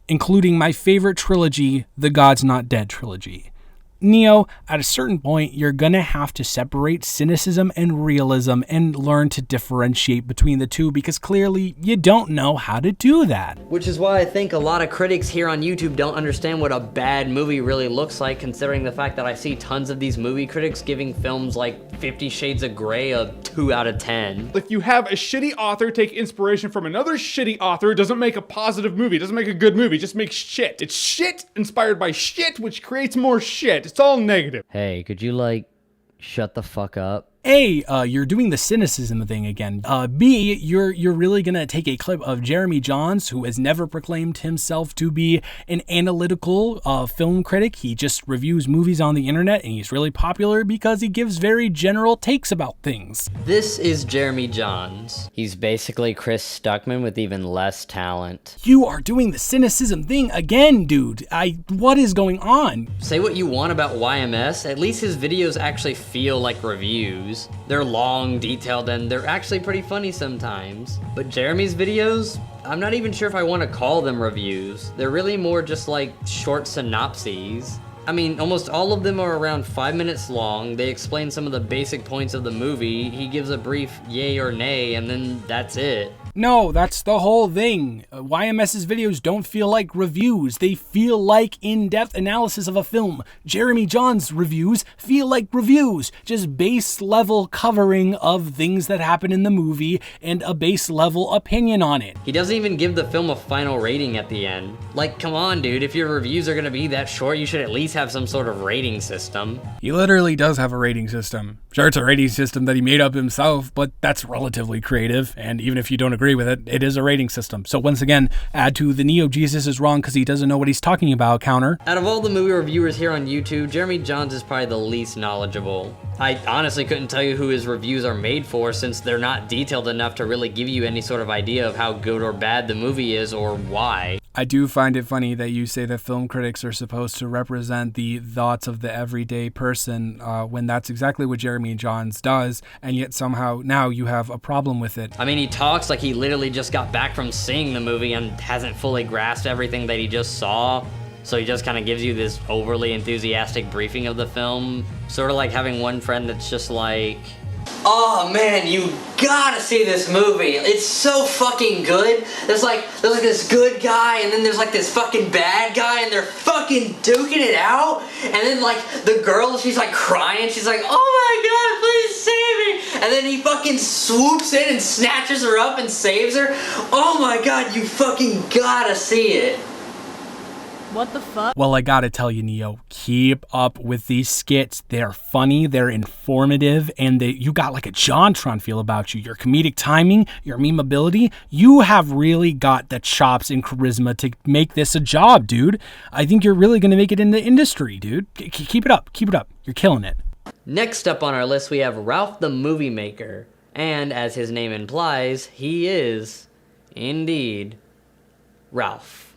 including my favorite trilogy, the God's Not Dead trilogy. Neo, at a certain point, you're gonna have to separate cynicism and realism and learn to differentiate between the two, because clearly you don't know how to do that. Which is why I think a lot of critics here on YouTube don't understand what a bad movie really looks like, considering the fact that I see tons of these movie critics giving films like 50 Shades of Grey a 2 out of 10. If you have a shitty author take inspiration from another shitty author, it doesn't make a positive movie, it doesn't make a good movie, it just makes shit. It's shit inspired by shit, which creates more shit. It's all negative. Hey, could you like shut the fuck up? A, you're doing the cynicism thing again. B, you're really gonna take a clip of Jeremy Jahns, who has never proclaimed himself to be an analytical film critic. He just reviews movies on the internet, and he's really popular because he gives very general takes about things. This is Jeremy Jahns. He's basically Chris Stuckman with even less talent. You are doing the cynicism thing again, dude. What is going on? Say what you want about YMS, at least his videos actually feel like reviews. They're long, detailed, and they're actually pretty funny sometimes. But Jeremy's videos, I'm not even sure if I want to call them reviews. They're really more just like short synopses. I mean, almost all of them are around 5 minutes long. They explain some of the basic points of the movie. He gives a brief yay or nay, and then that's it. No, that's the whole thing. YMS's videos don't feel like reviews. They feel like in-depth analysis of a film. Jeremy Jahns' reviews feel like reviews. Just base level covering of things that happen in the movie and a base level opinion on it. He doesn't even give the film a final rating at the end. Like, come on, dude, if your reviews are gonna be that short, you should at least have some sort of rating system. He literally does have a rating system. Sure, it's a rating system that he made up himself, but that's relatively creative, and even if you don't agree with it, it is a rating system. So once again, add to the Neo Jesus is wrong because he doesn't know what he's talking about counter. Out of all the movie reviewers here on YouTube, Jeremy Jahns is probably the least knowledgeable. I honestly couldn't tell you who his reviews are made for, since they're not detailed enough to really give you any sort of idea of how good or bad the movie is or why. I do find it funny that you say that film critics are supposed to represent the thoughts of the everyday person when that's exactly what Jeremy Jahns does, and yet somehow now you have a problem with it. I mean, he talks like he literally just got back from seeing the movie and hasn't fully grasped everything that he just saw. So he just kind of gives you this overly enthusiastic briefing of the film. Sort of like having one friend that's just like, oh man, you gotta see this movie. It's so fucking good. There's like this good guy, and then there's like this fucking bad guy, and they're fucking duking it out. And then like the girl, she's like crying. She's like, oh my god, please save me. And then he fucking swoops in and snatches her up and saves her. Oh my god, you fucking gotta see it. What the fuck? Well, I gotta tell you, Neo, keep up with these skits. They're funny, they're informative, and you got like a JonTron feel about you. Your comedic timing, your memeability, you have really got the chops and charisma to make this a job, dude. I think you're really gonna make it in the industry, dude. Keep it up, keep it up. You're killing it. Next up on our list, we have Ralph the Movie Maker. And as his name implies, he is, indeed, Ralph.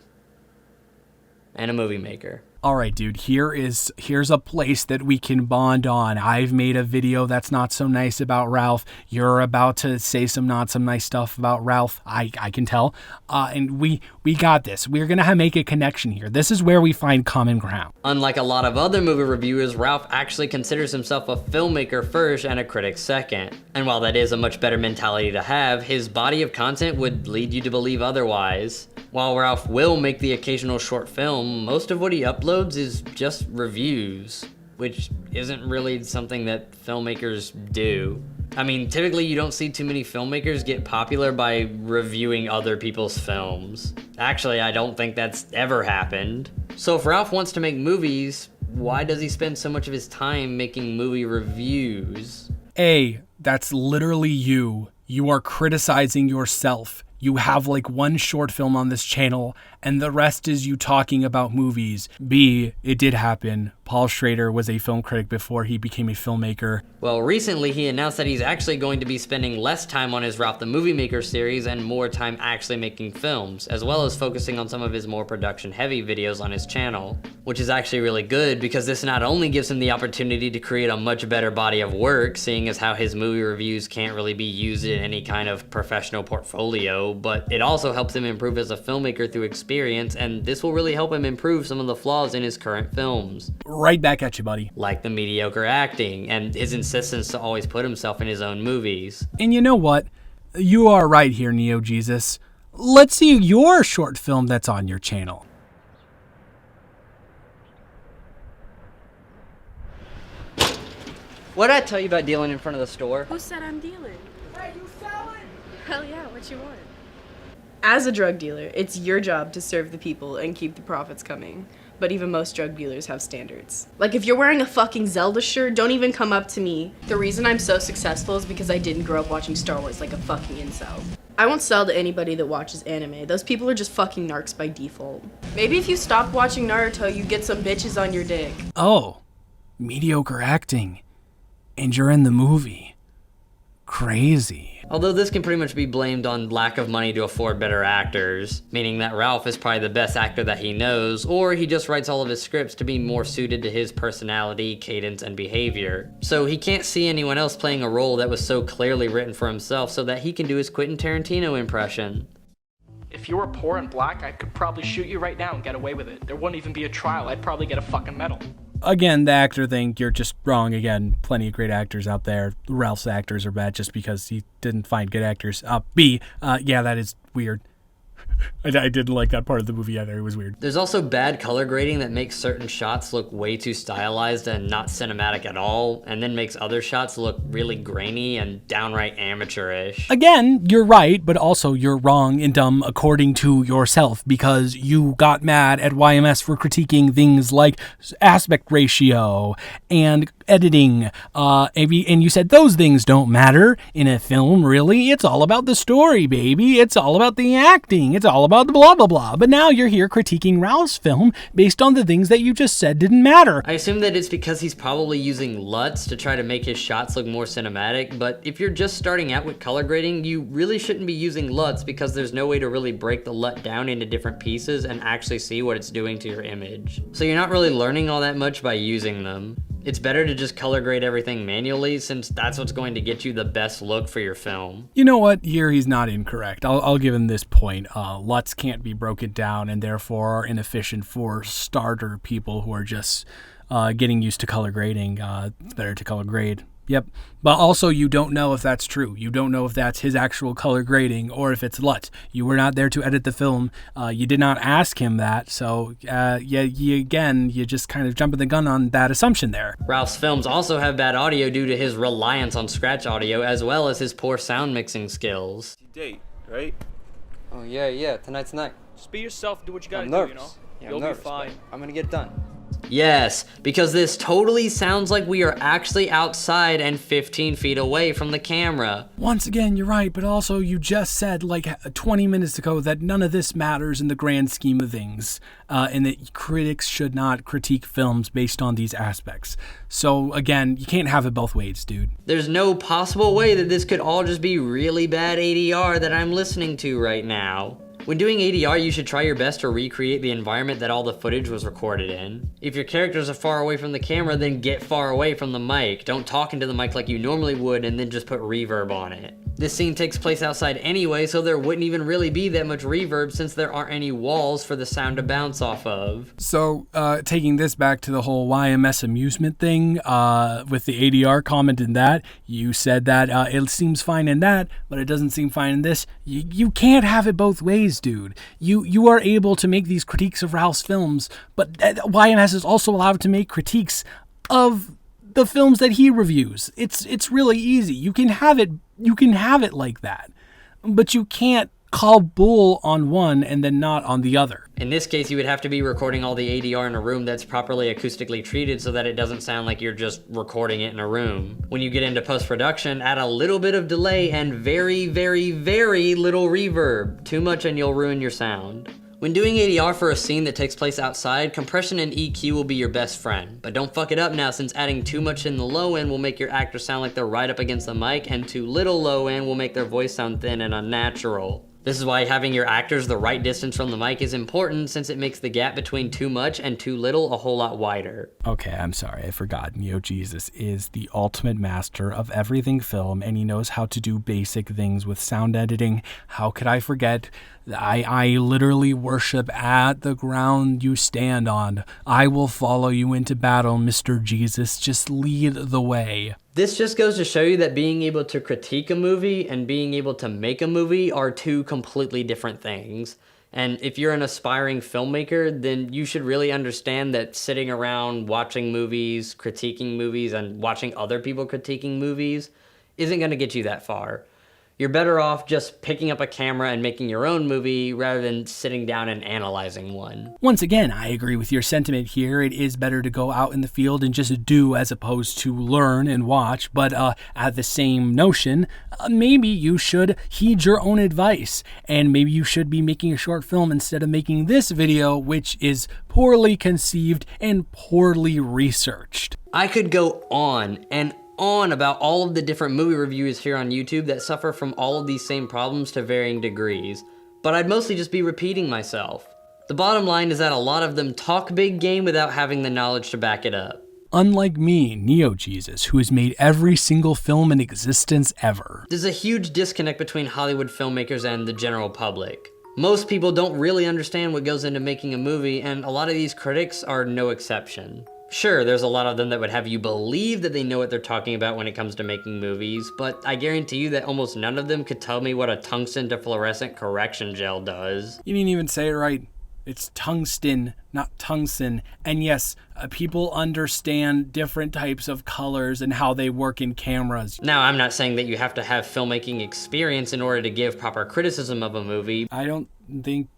And a movie maker. All right, dude, here's a place that we can bond on. I've made a video that's not so nice about Ralph. You're about to say some not so nice stuff about Ralph. I can tell. And we got this. We're going to make a connection here. This is where we find common ground. Unlike a lot of other movie reviewers, Ralph actually considers himself a filmmaker first and a critic second. And while that is a much better mentality to have, his body of content would lead you to believe otherwise. While Ralph will make the occasional short film, most of what he uploads is just reviews, which isn't really something that filmmakers do. I mean, typically you don't see too many filmmakers get popular by reviewing other people's films. Actually, I don't think that's ever happened. So if Ralph wants to make movies, why does he spend so much of his time making movie reviews? A, that's literally you. You are criticizing yourself. You have like one short film on this channel, and the rest is you talking about movies. B, it did happen. Paul Schrader was a film critic before he became a filmmaker. Well, recently he announced that he's actually going to be spending less time on his Ralph the Movie Maker series and more time actually making films, as well as focusing on some of his more production-heavy videos on his channel. Which is actually really good, because this not only gives him the opportunity to create a much better body of work, seeing as how his movie reviews can't really be used in any kind of professional portfolio, but it also helps him improve as a filmmaker through experience, and this will really help him improve some of the flaws in his current films. right back at you, buddy. Like the mediocre acting and his insistence to always put himself in his own movies. And you know what? You are right here, Neo Jesus. Let's see your short film that's on your channel. What did I tell you about dealing in front of the store? Who said I'm dealing? Hey, you selling? Hell yeah, what you want? As a drug dealer, it's your job to serve the people and keep the profits coming. But even most drug dealers have standards. Like, if you're wearing a fucking Zelda shirt, don't even come up to me. The reason I'm so successful is because I didn't grow up watching Star Wars like a fucking incel. I won't sell to anybody that watches anime. Those people are just fucking narcs by default. Maybe if you stopped watching Naruto, you'd get some bitches on your dick. Oh, mediocre acting. And you're in the movie. Crazy. Although this can pretty much be blamed on lack of money to afford better actors, meaning that Ralph is probably the best actor that he knows, or he just writes all of his scripts to be more suited to his personality, cadence, and behavior. So he can't see anyone else playing a role that was so clearly written for himself so that he can do his Quentin Tarantino impression. If you were poor and black, I could probably shoot you right now and get away with it. There wouldn't even be a trial. I'd probably get a fucking medal. Again, the actor thing, you're just wrong again. Plenty of great actors out there. Ralph's actors are bad just because he didn't find good actors. B, yeah, that is weird. I didn't like that part of the movie either. It was weird. There's also bad color grading that makes certain shots look way too stylized and not cinematic at all, and then makes other shots look really grainy and downright amateurish. Again, you're right, but also you're wrong and dumb according to yourself because you got mad at YMS for critiquing things like aspect ratio and editing, and you said those things don't matter in a film, really. It's all about the story, baby. It's all about the acting. It's all about the blah, blah, blah. But now you're here critiquing Ralph's film based on the things that you just said didn't matter. I assume that it's because he's probably using LUTs to try to make his shots look more cinematic, but if you're just starting out with color grading, you really shouldn't be using LUTs because there's no way to really break the LUT down into different pieces and actually see what it's doing to your image. So you're not really learning all that much by using them. It's better to just color grade everything manually since that's what's going to get you the best look for your film. You know what? Here he's not incorrect. I'll give him this point. LUTs can't be broken down and therefore are inefficient for starter people who are just getting used to color grading. It's better to color grade. Yep. But also you don't know if that's true. You don't know if that's his actual color grading or if it's LUT. You were not there to edit the film. You did not ask him that. So you just kind of jumping the gun on that assumption there. Ralph's films also have bad audio due to his reliance on scratch audio as well as his poor sound mixing skills. Date, right? Oh yeah, tonight's the night. Just be yourself, do what you gotta I'm do, nervous. you know? Yeah, You'll I'm nervous, be fine. I'm gonna get it done. Yes, because this totally sounds like we are actually outside and 15 feet away from the camera. Once again, you're right, but also you just said like 20 minutes ago that none of this matters in the grand scheme of things, and that critics should not critique films based on these aspects. So again, you can't have it both ways, dude. There's no possible way that this could all just be really bad ADR that I'm listening to right now. When doing ADR, you should try your best to recreate the environment that all the footage was recorded in. If your characters are far away from the camera, then get far away from the mic. Don't talk into the mic like you normally would and then just put reverb on it. This scene takes place outside anyway, so there wouldn't even really be that much reverb since there aren't any walls for the sound to bounce off of. So, taking this back to the whole YMS amusement thing, with the ADR comment in that, you said that it seems fine in that, but it doesn't seem fine in this. You can't have it both ways, dude. You are able to make these critiques of Ralph's films, but YMS is also allowed to make critiques of the films that he reviews. It's really easy. You can have it like that, but you can't call bull on one and then not on the other. In this case, you would have to be recording all the ADR in a room that's properly acoustically treated so that it doesn't sound like you're just recording it in a room. When you get into post-production, add a little bit of delay and very, very, very little reverb. Too much and you'll ruin your sound. When doing ADR for a scene that takes place outside, compression and EQ will be your best friend. But don't fuck it up now, since adding too much in the low end will make your actor sound like they're right up against the mic, and too little low end will make their voice sound thin and unnatural. This is why having your actors the right distance from the mic is important, since it makes the gap between too much and too little a whole lot wider. Okay, I'm sorry, I forgot. Neo Jesus is the ultimate master of everything film, and he knows how to do basic things with sound editing. How could I forget? I literally worship at the ground you stand on. I will follow you into battle, Mr. Jesus. Just lead the way. This just goes to show you that being able to critique a movie and being able to make a movie are two completely different things. And if you're an aspiring filmmaker, then you should really understand that sitting around watching movies, critiquing movies, and watching other people critiquing movies isn't going to get you that far. You're better off just picking up a camera and making your own movie rather than sitting down and analyzing one. Once again, I agree with your sentiment here. It is better to go out in the field and just do as opposed to learn and watch. But at the same notion, maybe you should heed your own advice. And maybe you should be making a short film instead of making this video, which is poorly conceived and poorly researched. I could go on and on about all of the different movie reviewers here on YouTube that suffer from all of these same problems to varying degrees, but I'd mostly just be repeating myself. The bottom line is that a lot of them talk big game without having the knowledge to back it up. Unlike me, Neo Jesus, who has made every single film in existence ever. There's a huge disconnect between Hollywood filmmakers and the general public. Most people don't really understand what goes into making a movie, and a lot of these critics are no exception. Sure, there's a lot of them that would have you believe that they know what they're talking about when it comes to making movies, but I guarantee you that almost none of them could tell me what a tungsten to fluorescent correction gel does. You didn't even say it right. It's tungsten, not tungsten. And yes, people understand different types of colors and how they work in cameras. Now, I'm not saying that you have to have filmmaking experience in order to give proper criticism of a movie. I don't think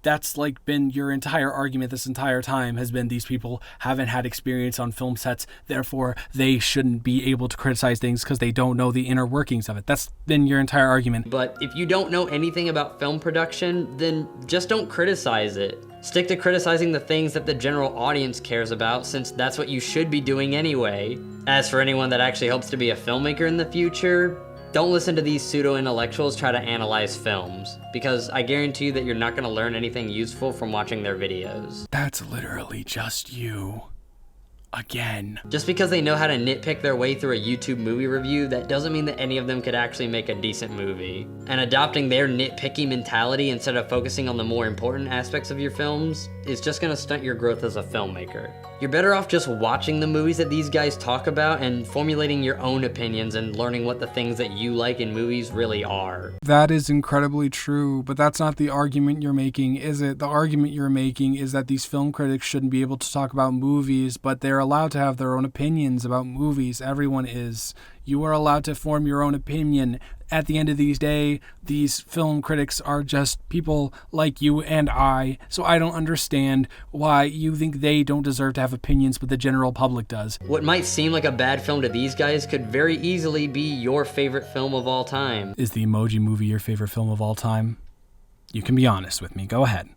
that's like been your entire argument this entire time, has been these people haven't had experience on film sets, therefore they shouldn't be able to criticize things because they don't know the inner workings of it. That's been your entire argument. But if you don't know anything about film production, then just don't criticize it. Stick to criticizing the things that the general audience cares about, since that's what you should be doing anyway. As for anyone that actually hopes to be a filmmaker in the future, don't listen to these pseudo-intellectuals try to analyze films, because I guarantee you that you're not going to learn anything useful from watching their videos. That's literally just you. Again. Just because they know how to nitpick their way through a YouTube movie review, that doesn't mean that any of them could actually make a decent movie. And adopting their nitpicky mentality instead of focusing on the more important aspects of your films is just gonna stunt your growth as a filmmaker. You're better off just watching the movies that these guys talk about and formulating your own opinions and learning what the things that you like in movies really are. That is incredibly true, but that's not the argument you're making, is it? The argument you're making is that these film critics shouldn't be able to talk about movies, but they're allowed to have their own opinions about movies. Everyone is. You are allowed to form your own opinion. At the end of these day, these film critics are just people like you and I, so I don't understand why you think they don't deserve to have opinions, but the general public does. What might seem like a bad film to these guys could very easily be your favorite film of all time. Is the Emoji Movie your favorite film of all time? You can be honest with me. Go ahead.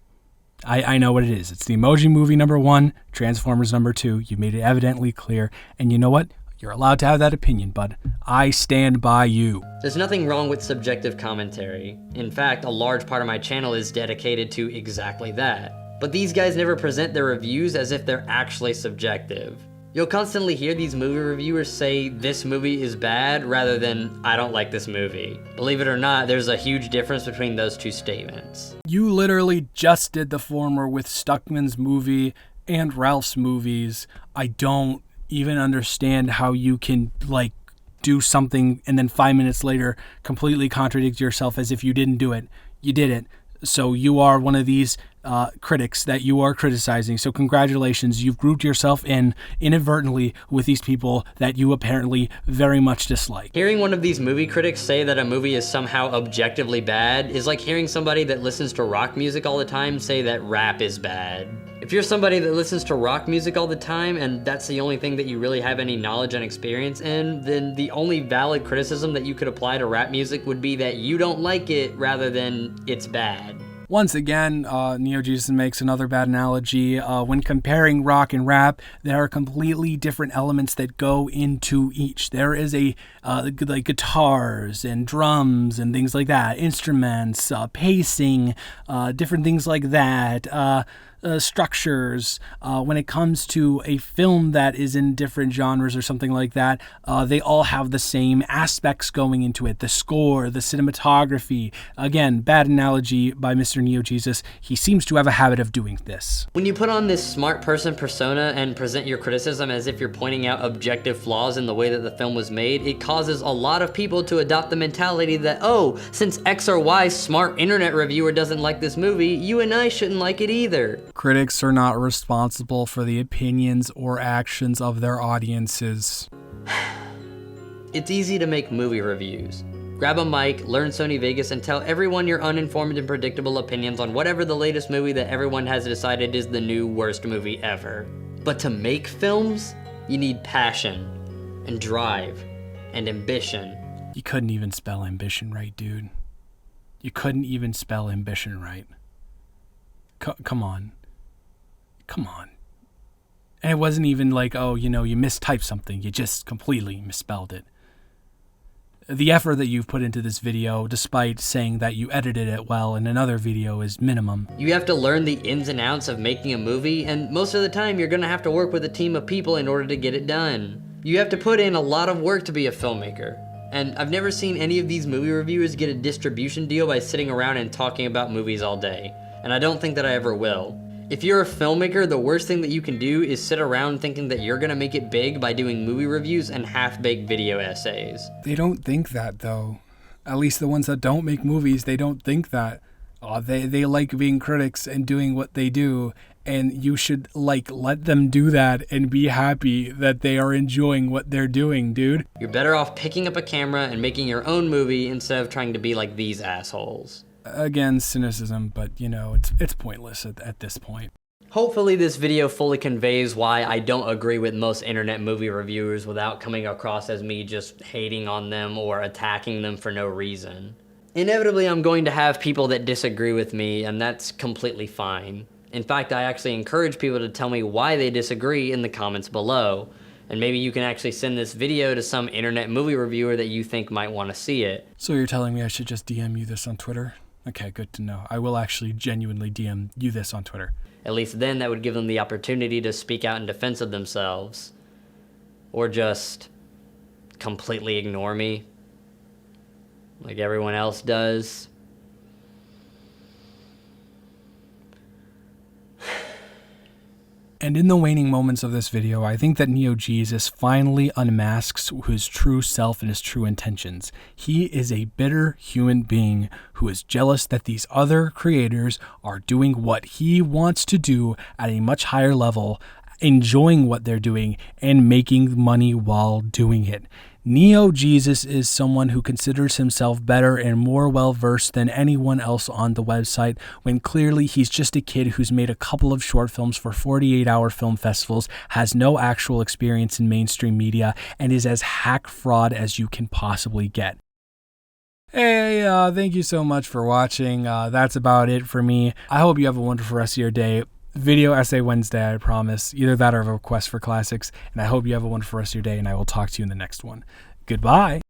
I know what it is. It's the Emoji Movie #1, Transformers #2. You made it evidently clear. And you know what? You're allowed to have that opinion, bud. I stand by you. There's nothing wrong with subjective commentary. In fact, a large part of my channel is dedicated to exactly that. But these guys never present their reviews as if they're actually subjective. You'll constantly hear these movie reviewers say this movie is bad rather than I don't like this movie. Believe it or not, there's a huge difference between those two statements. You literally just did the former with Stuckman's movie and Ralph's movies. I don't even understand how you can do something and then 5 minutes later completely contradict yourself as if you didn't do it. You did it. So you are one of these critics that you are criticizing. So congratulations, you've grouped yourself in inadvertently with these people that you apparently very much dislike. Hearing one of these movie critics say that a movie is somehow objectively bad is like hearing somebody that listens to rock music all the time say that rap is bad. If you're somebody that listens to rock music all the time and that's the only thing that you really have any knowledge and experience in, then the only valid criticism that you could apply to rap music would be that you don't like it rather than it's bad. Once again, Neo Jesus makes another bad analogy. When comparing rock and rap, there are completely different elements that go into each. There is like guitars and drums and things like that, instruments, pacing, different things like that. Structures. When it comes to a film that is in different genres or something like that, they all have the same aspects going into it. The score, the cinematography. Again, bad analogy by Mr. Neo Jesus. He seems to have a habit of doing this. When you put on this smart person persona and present your criticism as if you're pointing out objective flaws in the way that the film was made, it causes a lot of people to adopt the mentality that, oh, since X or Y smart internet reviewer doesn't like this movie, you and I shouldn't like it either. Critics are not responsible for the opinions or actions of their audiences. It's easy to make movie reviews. Grab a mic, learn Sony Vegas, and tell everyone your uninformed and predictable opinions on whatever the latest movie that everyone has decided is the new worst movie ever. But to make films, you need passion, and drive, and ambition. You couldn't even spell ambition right, dude. You couldn't even spell ambition right. Come on. Come on. And it wasn't even like, oh, you mistyped something. You just completely misspelled it. The effort that you've put into this video, despite saying that you edited it well in another video, is minimum. You have to learn the ins and outs of making a movie, and most of the time you're gonna have to work with a team of people in order to get it done. You have to put in a lot of work to be a filmmaker. And I've never seen any of these movie reviewers get a distribution deal by sitting around and talking about movies all day. And I don't think that I ever will. If you're a filmmaker, the worst thing that you can do is sit around thinking that you're gonna make it big by doing movie reviews and half-baked video essays. They don't think that, though. At least the ones that don't make movies, they don't think that. They like being critics and doing what they do, and you should, let them do that and be happy that they are enjoying what they're doing, dude. You're better off picking up a camera and making your own movie instead of trying to be like these assholes. Again, cynicism, but it's pointless at this point. Hopefully this video fully conveys why I don't agree with most internet movie reviewers without coming across as me just hating on them or attacking them for no reason. Inevitably, I'm going to have people that disagree with me, and that's completely fine. In fact, I actually encourage people to tell me why they disagree in the comments below. And maybe you can actually send this video to some internet movie reviewer that you think might want to see it. So you're telling me I should just DM you this on Twitter? Okay, good to know. I will actually genuinely DM you this on Twitter. At least then that would give them the opportunity to speak out in defense of themselves. Or just completely ignore me, like everyone else does. And in the waning moments of this video, I think that Neo Jesus finally unmasks his true self and his true intentions. He is a bitter human being who is jealous that these other creators are doing what he wants to do at a much higher level, enjoying what they're doing, and making money while doing it. Neo Jesus is someone who considers himself better and more well-versed than anyone else on the website, when clearly he's just a kid who's made a couple of short films for 48-hour film festivals, has no actual experience in mainstream media, and is as hack fraud as you can possibly get. Hey, thank you so much for watching. That's about it for me. I hope you have a wonderful rest of your day. Video essay Wednesday, I promise. Either that or a request for classics. And I hope you have a wonderful rest of your day, and I will talk to you in the next one. Goodbye.